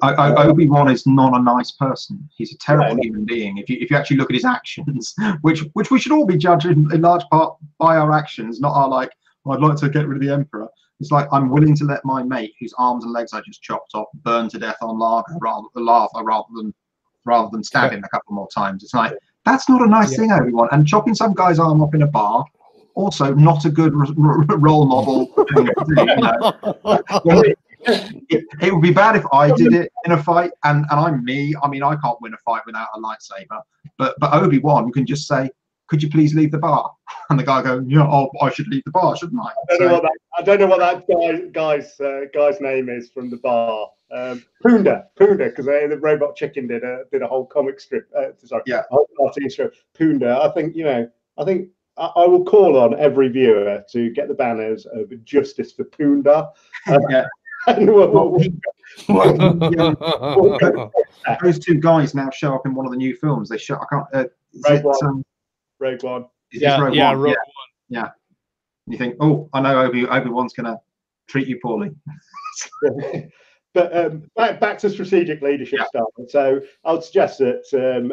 Obi-Wan is not a nice person. He's a terrible human being. If you actually look at his actions, which we should all be judging in large part by our actions, not our like, oh, I'd like to get rid of the Emperor. It's like, I'm willing to let my mate, whose arms and legs I just chopped off, burn to death on lava rather than stab him a couple more times. It's like, that's not a nice thing, Obi-Wan. And chopping some guy's arm off in a bar, also not a good role model thing to do, you know. It would be bad if I did it in a fight, and I'm me. I mean, I can't win a fight without a lightsaber. But Obi-Wan can just say, could you please leave the bar? And the guy going, yeah, oh, I should leave the bar, shouldn't I? I don't know what that guy's name is from the bar. Punda, because the Robot Chicken did a whole comic strip. Sorry, yeah, a whole cartoon strip. Punda. I think I will call on every viewer to get the banners of justice for Punda. Yeah. And those two guys now show up in one of the new films. They show. I can't. Rogue One. Rogue One. Yeah. You think, oh, I know Obi-Wan's going to treat you poorly. But back to strategic leadership style. So I would suggest that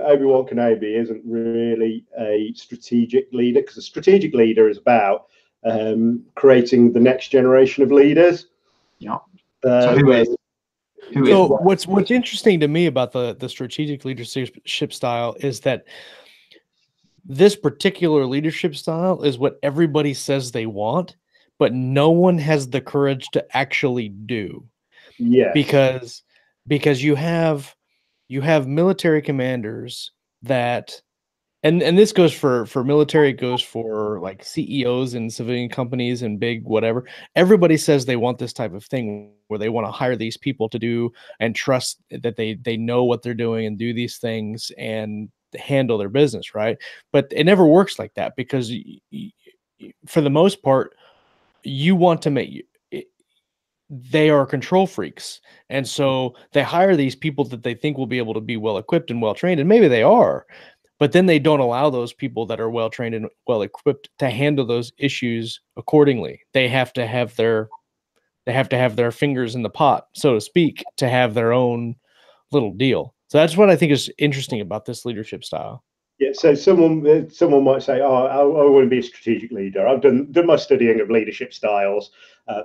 Obi-Wan Kenobi isn't really a strategic leader, because a strategic leader is about creating the next generation of leaders. Yeah. So who is? So what's interesting to me about the strategic leadership style is that this particular leadership style is what everybody says they want, but no one has the courage to actually do. Yeah. Because you have military commanders that, and this goes for military, it goes for like CEOs and civilian companies and big whatever. Everybody says they want this type of thing where they want to hire these people to do and trust that they know what they're doing and do these things and handle their business, right? But it never works like that, because for the most part, you want to make they are control freaks, and so they hire these people that they think will be able to be well equipped and well trained, and maybe they are, but then they don't allow those people that are well trained and well equipped to handle those issues accordingly. They have to have their fingers in the pot, so to speak, to have their own little deal. So that's what I think is interesting about this leadership style. Yeah, so someone might say, "Oh, I want to be a strategic leader. I've done my studying of leadership styles.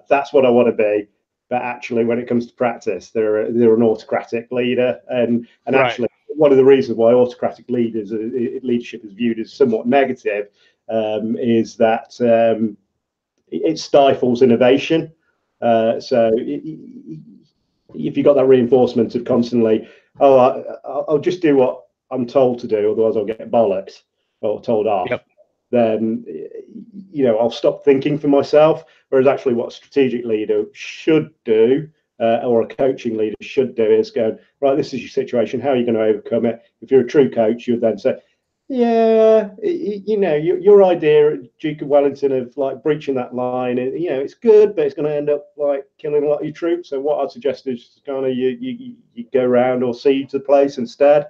That's what I want to be." But actually, when it comes to practice, they're an autocratic leader, and right. Actually, one of the reasons why autocratic leadership is viewed as somewhat negative is that it stifles innovation. So if you got that reinforcement of constantly, I'll just do what I'm told to do, otherwise I'll get bollocked or told off. Yep. Then I'll stop thinking for myself. Whereas actually, what a strategic leader should do, or a coaching leader should do, is go, right, this is your situation. How are you going to overcome it? If you're a true coach, you'd then say, yeah, your idea, Duke of Wellington, of like breaching that line, it's good, but it's going to end up like killing a lot of your troops. So what I'd suggest is kind of you go around or siege the place instead.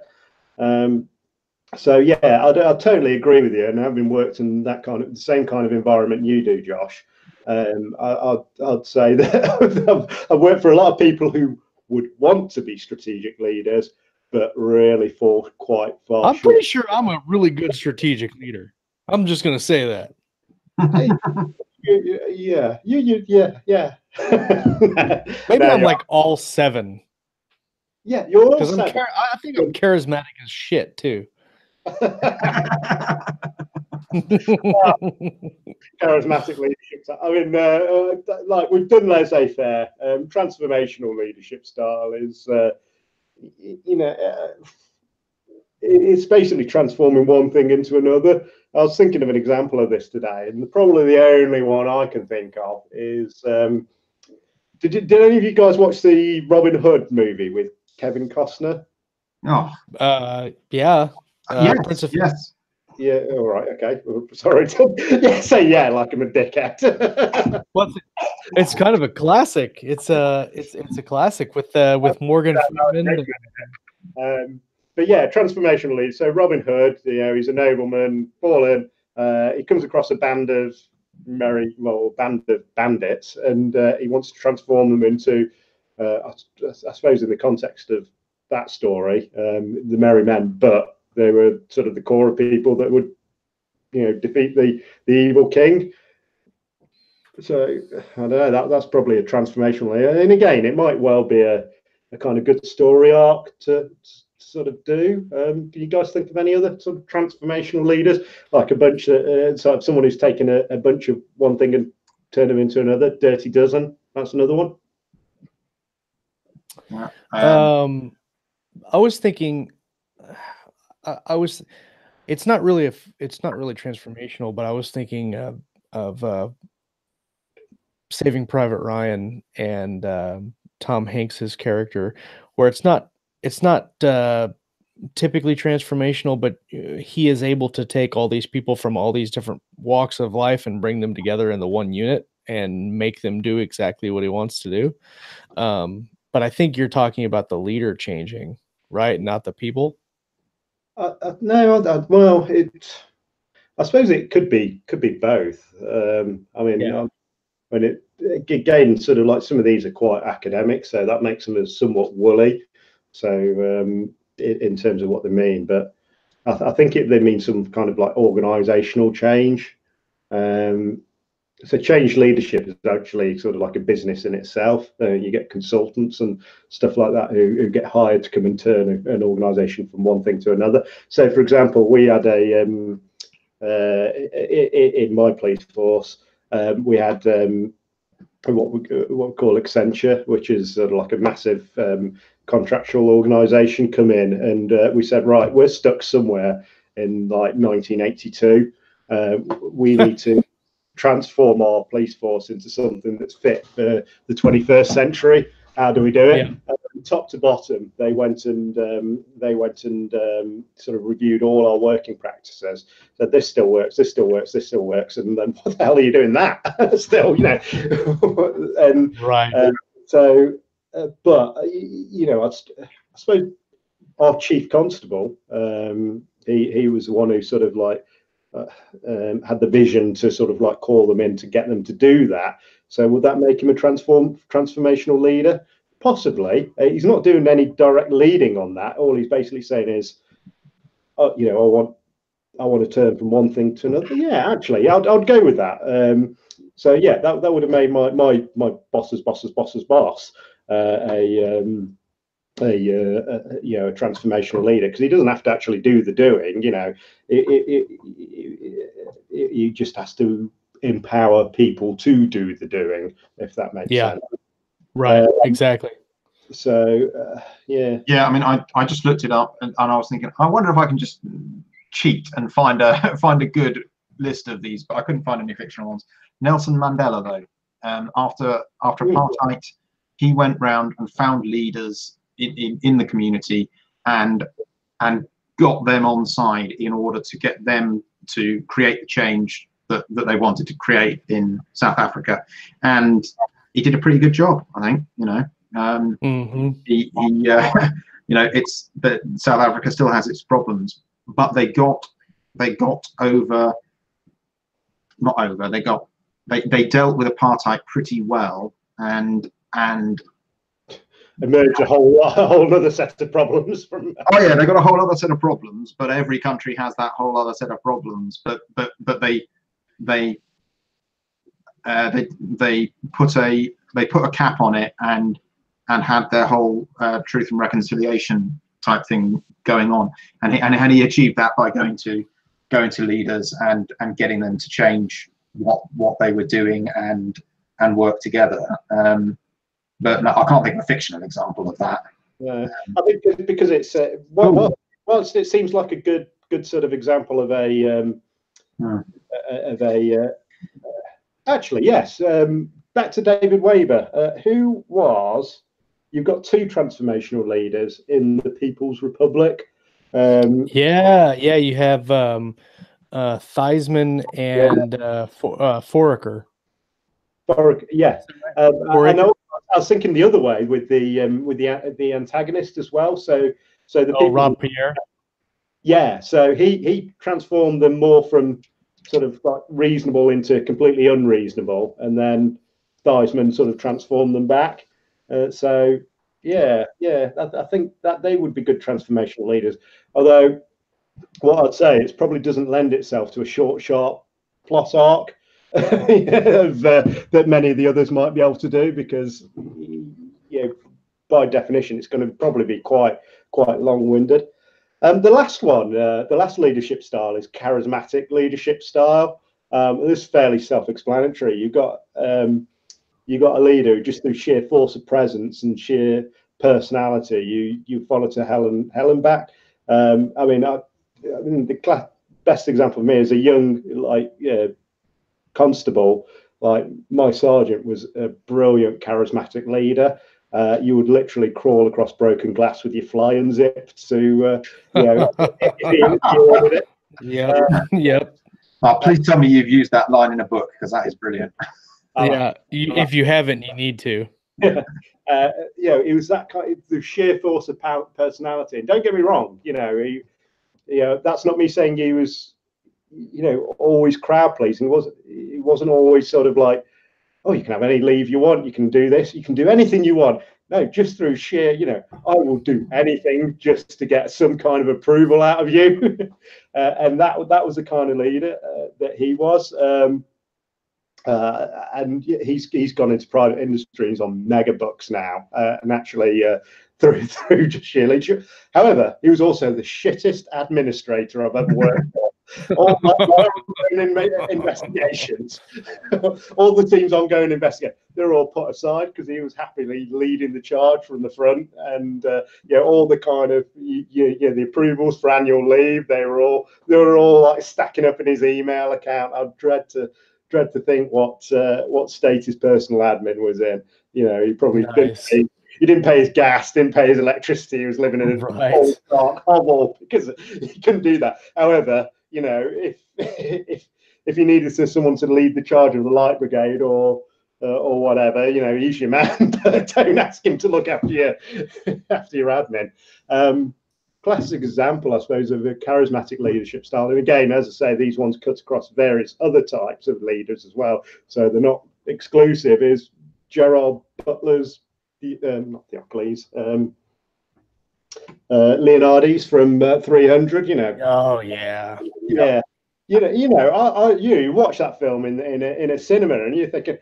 So yeah, I totally agree with you, and having worked in that the same kind of environment you do, Josh, I'd say that I've worked for a lot of people who would want to be strategic leaders, but really fall quite far. I'm pretty sure I'm a really good strategic leader. I'm just going to say that. Yeah. Maybe I'm like all 7. Yeah, you're all 7. I think I'm charismatic as shit too. Charismatic leadership. I mean, like we've done laissez-faire. Transformational leadership style is, it's basically transforming one thing into another. I was thinking of an example of this today, and probably the only one I can think of is, did any of you guys watch the Robin Hood movie with Kevin Costner? Oh, yeah. Yes. Yeah. All right. Okay. Sorry. Say yeah, like I'm a dickhead. Well, it's kind of a classic. It's a classic with Morgan Freeman. But yeah, transformational leader. So Robin Hood, he's a nobleman, fallen. He comes across a band of bandits, and he wants to transform them into, I suppose, in the context of that story, the merry men, but they were sort of the core of people that would, defeat the evil king. So I don't know. That's probably a transformational leader. And again, it might well be a kind of good story arc to sort of do. Do you guys think of any other sort of transformational leaders, like a bunch of sort of someone who's taken a bunch of one thing and turned them into another? Dirty Dozen. That's another one. I was thinking. it's not really transformational, but I was thinking of Saving Private Ryan and Tom Hanks's character, where it's not typically transformational, but he is able to take all these people from all these different walks of life and bring them together in the one unit and make them do exactly what he wants to do. But I think you're talking about the leader changing, right? Not the people. No, well, I suppose it could be both. I mean, Yeah. when it again, sort of like some of these are quite academic, so that makes them as somewhat woolly. So in terms of what they mean, but I think they mean some kind of like organisational change. So change leadership is actually sort of like a business in itself. You get consultants and stuff like that who get hired to come and turn an organisation from one thing to another. So, for example, we had in my police force, we had what we call Accenture, which is sort of like a massive contractual organisation, come in, and we said, right, we're stuck somewhere in like 1982. We need to transform our police force into something that's fit for the 21st century. How do we do it? Yeah. Top to bottom, they went and sort of reviewed all our working practices. Said this still works, this still works, this still works, and then what the hell are you doing that? Still, you know, and right. So, but you know, I suppose our chief constable, he was the one who sort of like had the vision to sort of like call them in to get them to do that. So would that make him a transformational leader? Possibly. He's not doing any direct leading on that. All he's basically saying is, oh, you know, I want to turn from one thing to another. Yeah, actually, I'd go with that. So yeah, that would have made my boss's boss you know, a transformational leader, because he doesn't have to actually do the doing. You know, he just has to empower people to do the doing, if that makes sense. Right, exactly. So yeah. I mean, I just looked it up, and I was thinking, I wonder if I can just cheat and find a good list of these, but I couldn't find any fictional ones. Nelson Mandela, though, after apartheid, he went round and found leaders in the community and got them on side in order to get them to create the change that they wanted to create in South Africa, and he did a pretty good job, I think. You know, he you know, it's that South Africa still has its problems, but they dealt with apartheid pretty well, and emerge a whole other set of problems from. Oh yeah, they got a whole other set of problems, but every country has that whole other set of problems. But they put a cap on it and had their whole truth and reconciliation type thing going on, and he achieved that by going to leaders and getting them to change what they were doing and work together. But no, I can't think of a fictional example of that. I think because it's well, it seems like a good sort of example of actually, yes. Back to David Weber, who was. You've got two transformational leaders in the People's Republic. You have Theismann and Foraker. Yeah, I know. I was thinking the other way with the antagonist as well. So the people. Robespierre. Yeah, so he transformed them more from sort of like reasonable into completely unreasonable, and then Theismann sort of transformed them back. So yeah, I think that they would be good transformational leaders. Although what I'd say, it probably doesn't lend itself to a short, sharp plot arc that many of the others might be able to do, because by definition it's going to probably be quite long-winded. The last one, the last leadership style is charismatic leadership style. This is fairly self-explanatory. You've got a leader who, just through sheer force of presence and sheer personality, you follow to hell and back. I mean, the best example of me as a young constable. Like, my sergeant was a brilliant, charismatic leader. You would literally crawl across broken glass with your fly unzipped to, it. Yep. Oh, please tell me you've used that line in a book, because that is brilliant. Yeah, if you haven't, you need to. It was that kind of the sheer force of personality. And don't get me wrong, that's not me saying he was, always crowd pleasing. He wasn't always sort of like, oh, you can have any leave you want, you can do this, you can do anything you want. No, just through sheer, I will do anything just to get some kind of approval out of you. And that was the kind of leader that he was. And he's gone into private industry. He's on mega bucks now, and actually through just sheer leadership. However, he was also the shittest administrator I've ever worked for. All my investigations, all the team's ongoing investigation, they're all put aside because he was happily leading the charge from the front, and all the kind of the approvals for annual leave, they were all like stacking up in his email account. I'd dread to think what state his personal admin was in. He probably didn't pay his gas, didn't pay his electricity. He was living in a dark hovel because he couldn't do that. However, if you needed someone to lead the charge of the light brigade or whatever, he's your man. Don't ask him to look after your admin. Classic example, I suppose, of a charismatic leadership style. And again, as I say, these ones cut across various other types of leaders as well. So they're not exclusive. Is Gerard Butler's, not Theocles, Leonardi's from 300. Oh yeah. Yeah. You watch that film in a cinema, and you're thinking,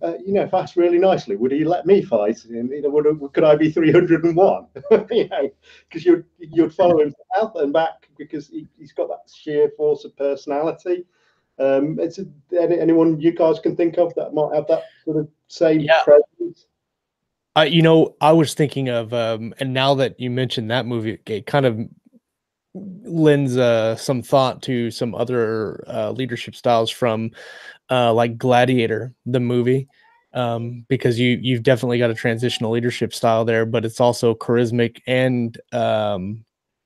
if asked really nicely, would he let me fight? And could I be 301? Because you'd follow him out and back because he's got that sheer force of personality. It's anyone you guys can think of that might have that sort of same presence. I was thinking of, and now that you mentioned that movie, it kind of lends some thought to some other leadership styles from like Gladiator, the movie, because you've definitely got a transitional leadership style there, but it's also charismatic and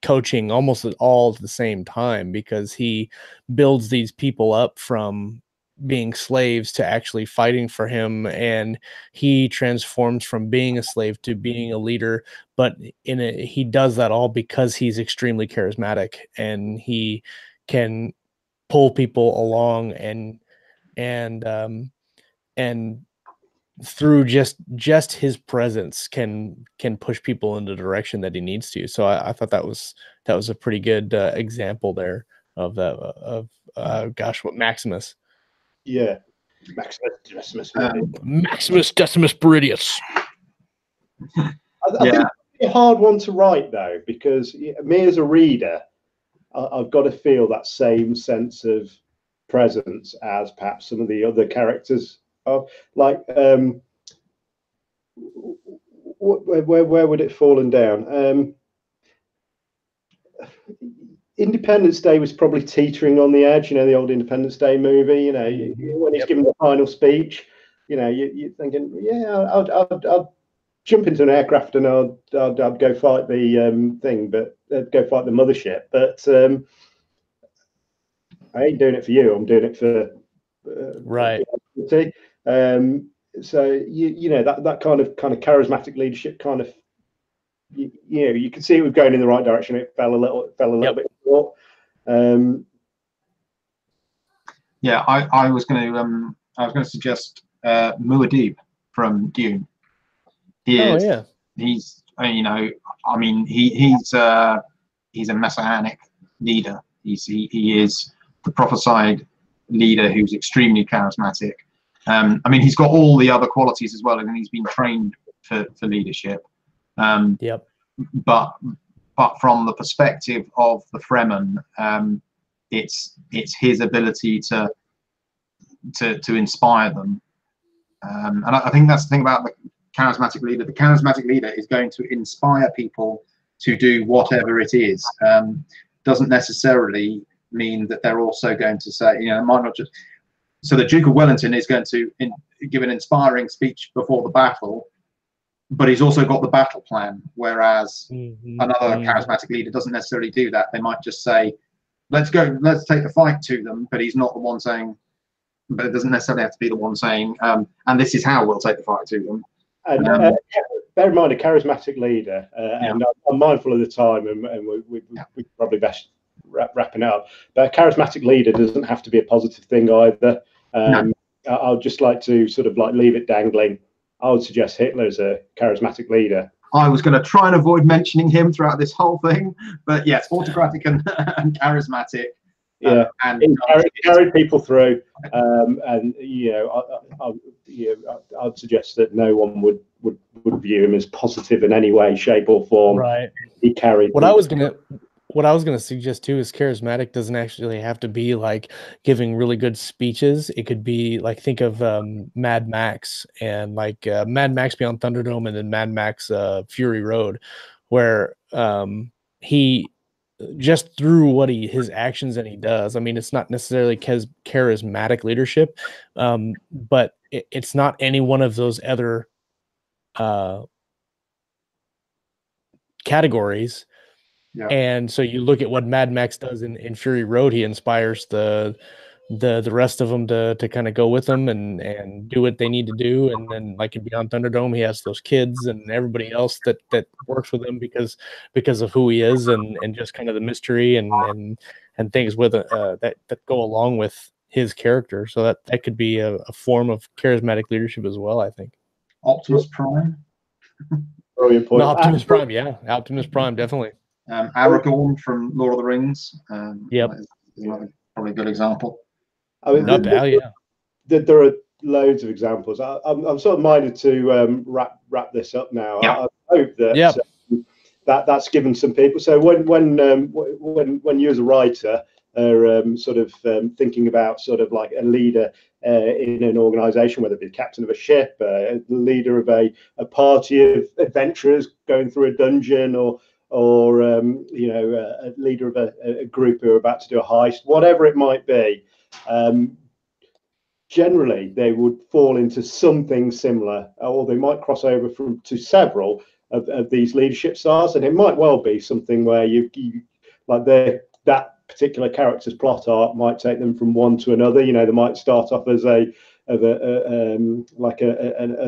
coaching almost all at the same time, because he builds these people up from being slaves to actually fighting for him, and he transforms from being a slave to being a leader. But he does that all because he's extremely charismatic, and he can pull people along and through just his presence can push people in the direction that he needs to. So I thought that was a pretty good example there of that what Maximus. Yeah, Maximus Decimus Meridius. I think it's a hard one to write though, because me as a reader, I've got to feel that same sense of presence as perhaps some of the other characters of, like, where would it fallen down? Independence Day was probably teetering on the edge, the old Independence Day movie, when he's giving the final speech, you're thinking, I'd jump into an aircraft and I'd go fight the thing, but go fight the mothership. But I ain't doing it for you. I'm doing it for right. So that kind of charismatic leadership kind of, you can see it was going in the right direction. It fell a little bit short. I was going to suggest Muad'Dib from Dune. He's a messianic leader. He is the prophesied leader who's extremely charismatic. He's got all the other qualities as well, and he's been trained for leadership. But from the perspective of the Fremen, it's his ability to inspire them, and I think that's the thing about the charismatic leader. The charismatic leader is going to inspire people to do whatever it is. Doesn't necessarily mean that they're also going to say, you know, it might not just. So the Duke of Wellington is going to give an inspiring speech before the battle, but he's also got the battle plan. Whereas another charismatic leader doesn't necessarily do that. They might just say, let's go, let's take the fight to them, but he's not the one saying, but it doesn't necessarily have to be the one saying, and this is how we'll take the fight to them. And bear in mind, a charismatic leader, and I'm mindful of the time, and we probably best wrapping up. But a charismatic leader doesn't have to be a positive thing either. No. I'd just like to sort of like leave it dangling. I would suggest Hitler's a charismatic leader. I was going to try and avoid mentioning him throughout this whole thing, but yes, autocratic and charismatic. Yeah, and carried people through, and you know, I'd suggest that no one would view him as positive in any way, shape, or form. Right. He carried. What I was gonna suggest too is charismatic doesn't actually have to be like giving really good speeches. It could be like, think of Mad Max, and like Mad Max Beyond Thunderdome, and then Mad Max Fury Road, where he, just through what his actions and he does. I mean, it's not necessarily charismatic leadership, but it's not any one of those other categories. Yeah. And so you look at what Mad Max does in Fury Road. He inspires the rest of them to kind of go with him and do what they need to do. And then, like in Beyond Thunderdome, he has those kids and everybody else that works with him because of who he is and just kind of the mystery and things with that go along with his character. So that could be a form of charismatic leadership as well, I think. Optimus Prime. Very important. No, Optimus Prime, yeah, Optimus Prime, definitely. Aragorn from Lord of the Rings. Yep. Is probably a good example. I mean, yeah. There are loads of examples. I'm sort of minded to wrap this up now. Yeah. I hope that that's given some people. So when you as a writer are sort of thinking about sort of like a leader in an organization, whether it be the captain of a ship, the leader of a party of adventurers going through a dungeon, or you know, a leader of a group who are about to do a heist, whatever it might be, generally they would fall into something similar, or they might cross over to several of these leadership styles, and it might well be something where you like that particular character's plot arc might take them from one to another. You know, they might start off as an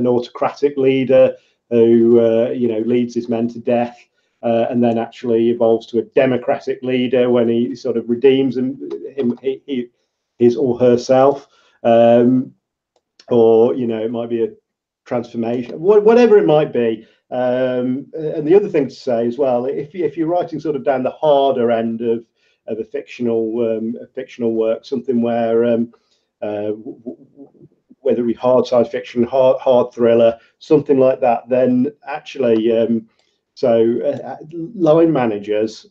autocratic leader who you know, leads his men to death, and then actually evolves to a democratic leader when he sort of redeems his or herself, or you know, it might be a transformation, whatever it might be. And the other thing to say as well, if you're writing sort of down the harder end of a fictional work, something where whether it be hard science fiction, hard thriller, something like that, then actually line managers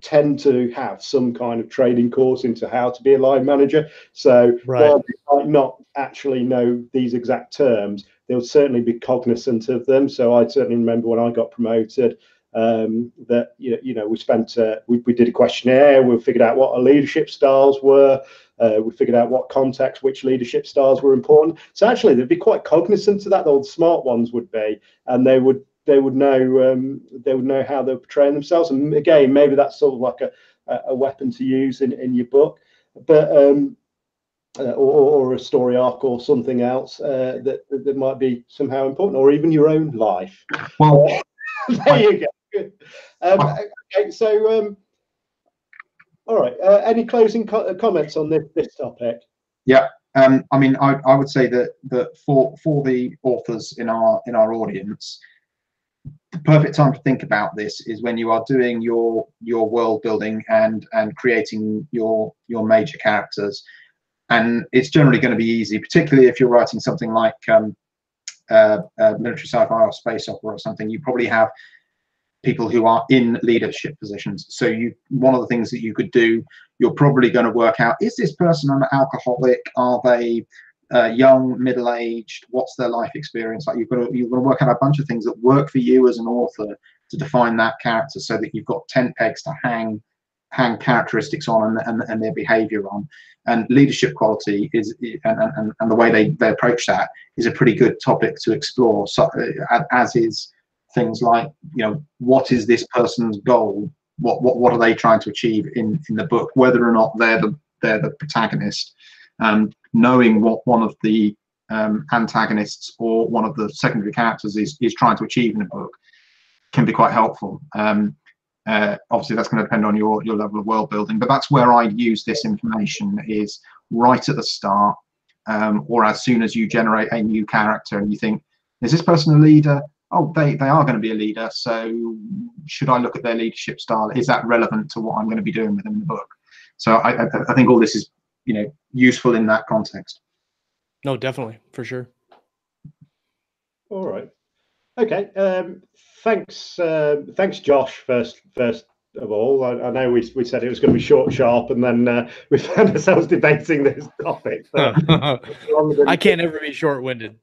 tend to have some kind of training course into how to be a line manager. So while they might not actually know these exact terms, they'll certainly be cognizant of them. So I certainly remember when I got promoted, that you know, we spent we did a questionnaire, we figured out what our leadership styles were, we figured out what context which leadership styles were important. So actually they'd be quite cognizant of that. All the smart ones would be, and they would know how they're portraying themselves. And again, maybe that's sort of like a weapon to use in your book, but or a story arc or something else that might be somehow important, or even your own life. Well, there you go. Okay, so all right. Any closing comments on this topic? Yeah. I mean, I would say that for the authors in our audience, the perfect time to think about this is when you are doing your world building and creating your major characters, and it's generally going to be easy, particularly if you're writing something like military sci-fi or space opera or something. You probably have people who are in leadership positions. So one of the things that you could do, you're probably going to work out, is this person an alcoholic? Are they young, middle-aged? What's their life experience like? You're going to work out a bunch of things that work for you as an author to define that character, so that you've got tent pegs to hang hang characteristics on and their behavior on. And leadership quality is, and the way they approach that is a pretty good topic to explore. So, as is things like, you know, what is this person's goal? What are they trying to achieve in the book? Whether or not they're the protagonist, knowing what one of the antagonists or one of the secondary characters is trying to achieve in a book can be quite helpful. Obviously that's going to depend on your level of world building, but that's where I use this information, is right at the start, or as soon as you generate a new character and you think, is this person a leader? Oh, they are going to be a leader, so should I look at their leadership style? Is that relevant to what I'm going to be doing with them in the book? So I think all this is, you know, useful in that context. No, definitely, for sure. All right. Okay. Thanks, Josh. First of all, I know we said it was going to be short and sharp, and then we found ourselves debating this topic. I can't ever be short-winded.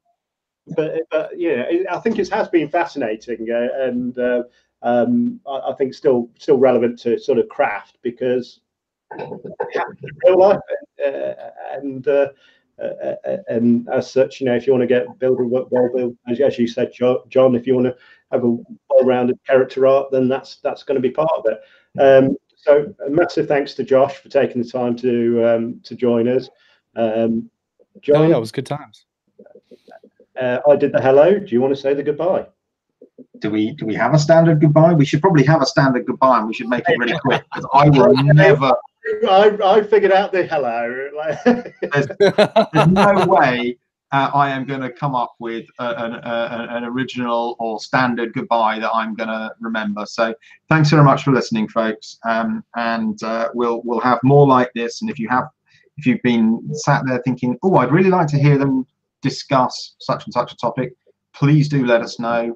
But yeah, I think it has been fascinating, and I think still relevant to sort of craft, because real life, and as such, you know, if you want to build a well built, as you said, John, if you want to have a well-rounded character art, then that's going to be part of it. So a massive thanks to Josh for taking the time to join us. John, oh yeah, it was good times. I did the hello. Do you want to say the goodbye? Do we have a standard goodbye? We should probably have a standard goodbye, and we should make it really quick, because I will never. I figured out the hello. There's no way I am going to come up with an original or standard goodbye that I'm going to remember. So thanks very much for listening, folks, and we'll have more like this. And if you've been sat there thinking, oh, I'd really like to hear them discuss such and such a topic, please do let us know.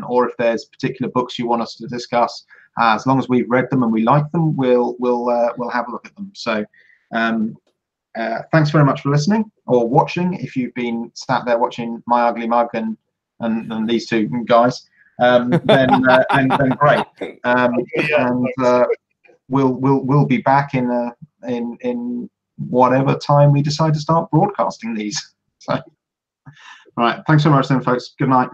Or if there's particular books you want us to discuss, as long as we've read them and we like them, we'll have a look at them. So thanks very much for listening or watching. If you've been sat there watching my ugly mug and these two guys, then great. We'll be back in whatever time we decide to start broadcasting these. So, all right, thanks so much then, folks. Good night.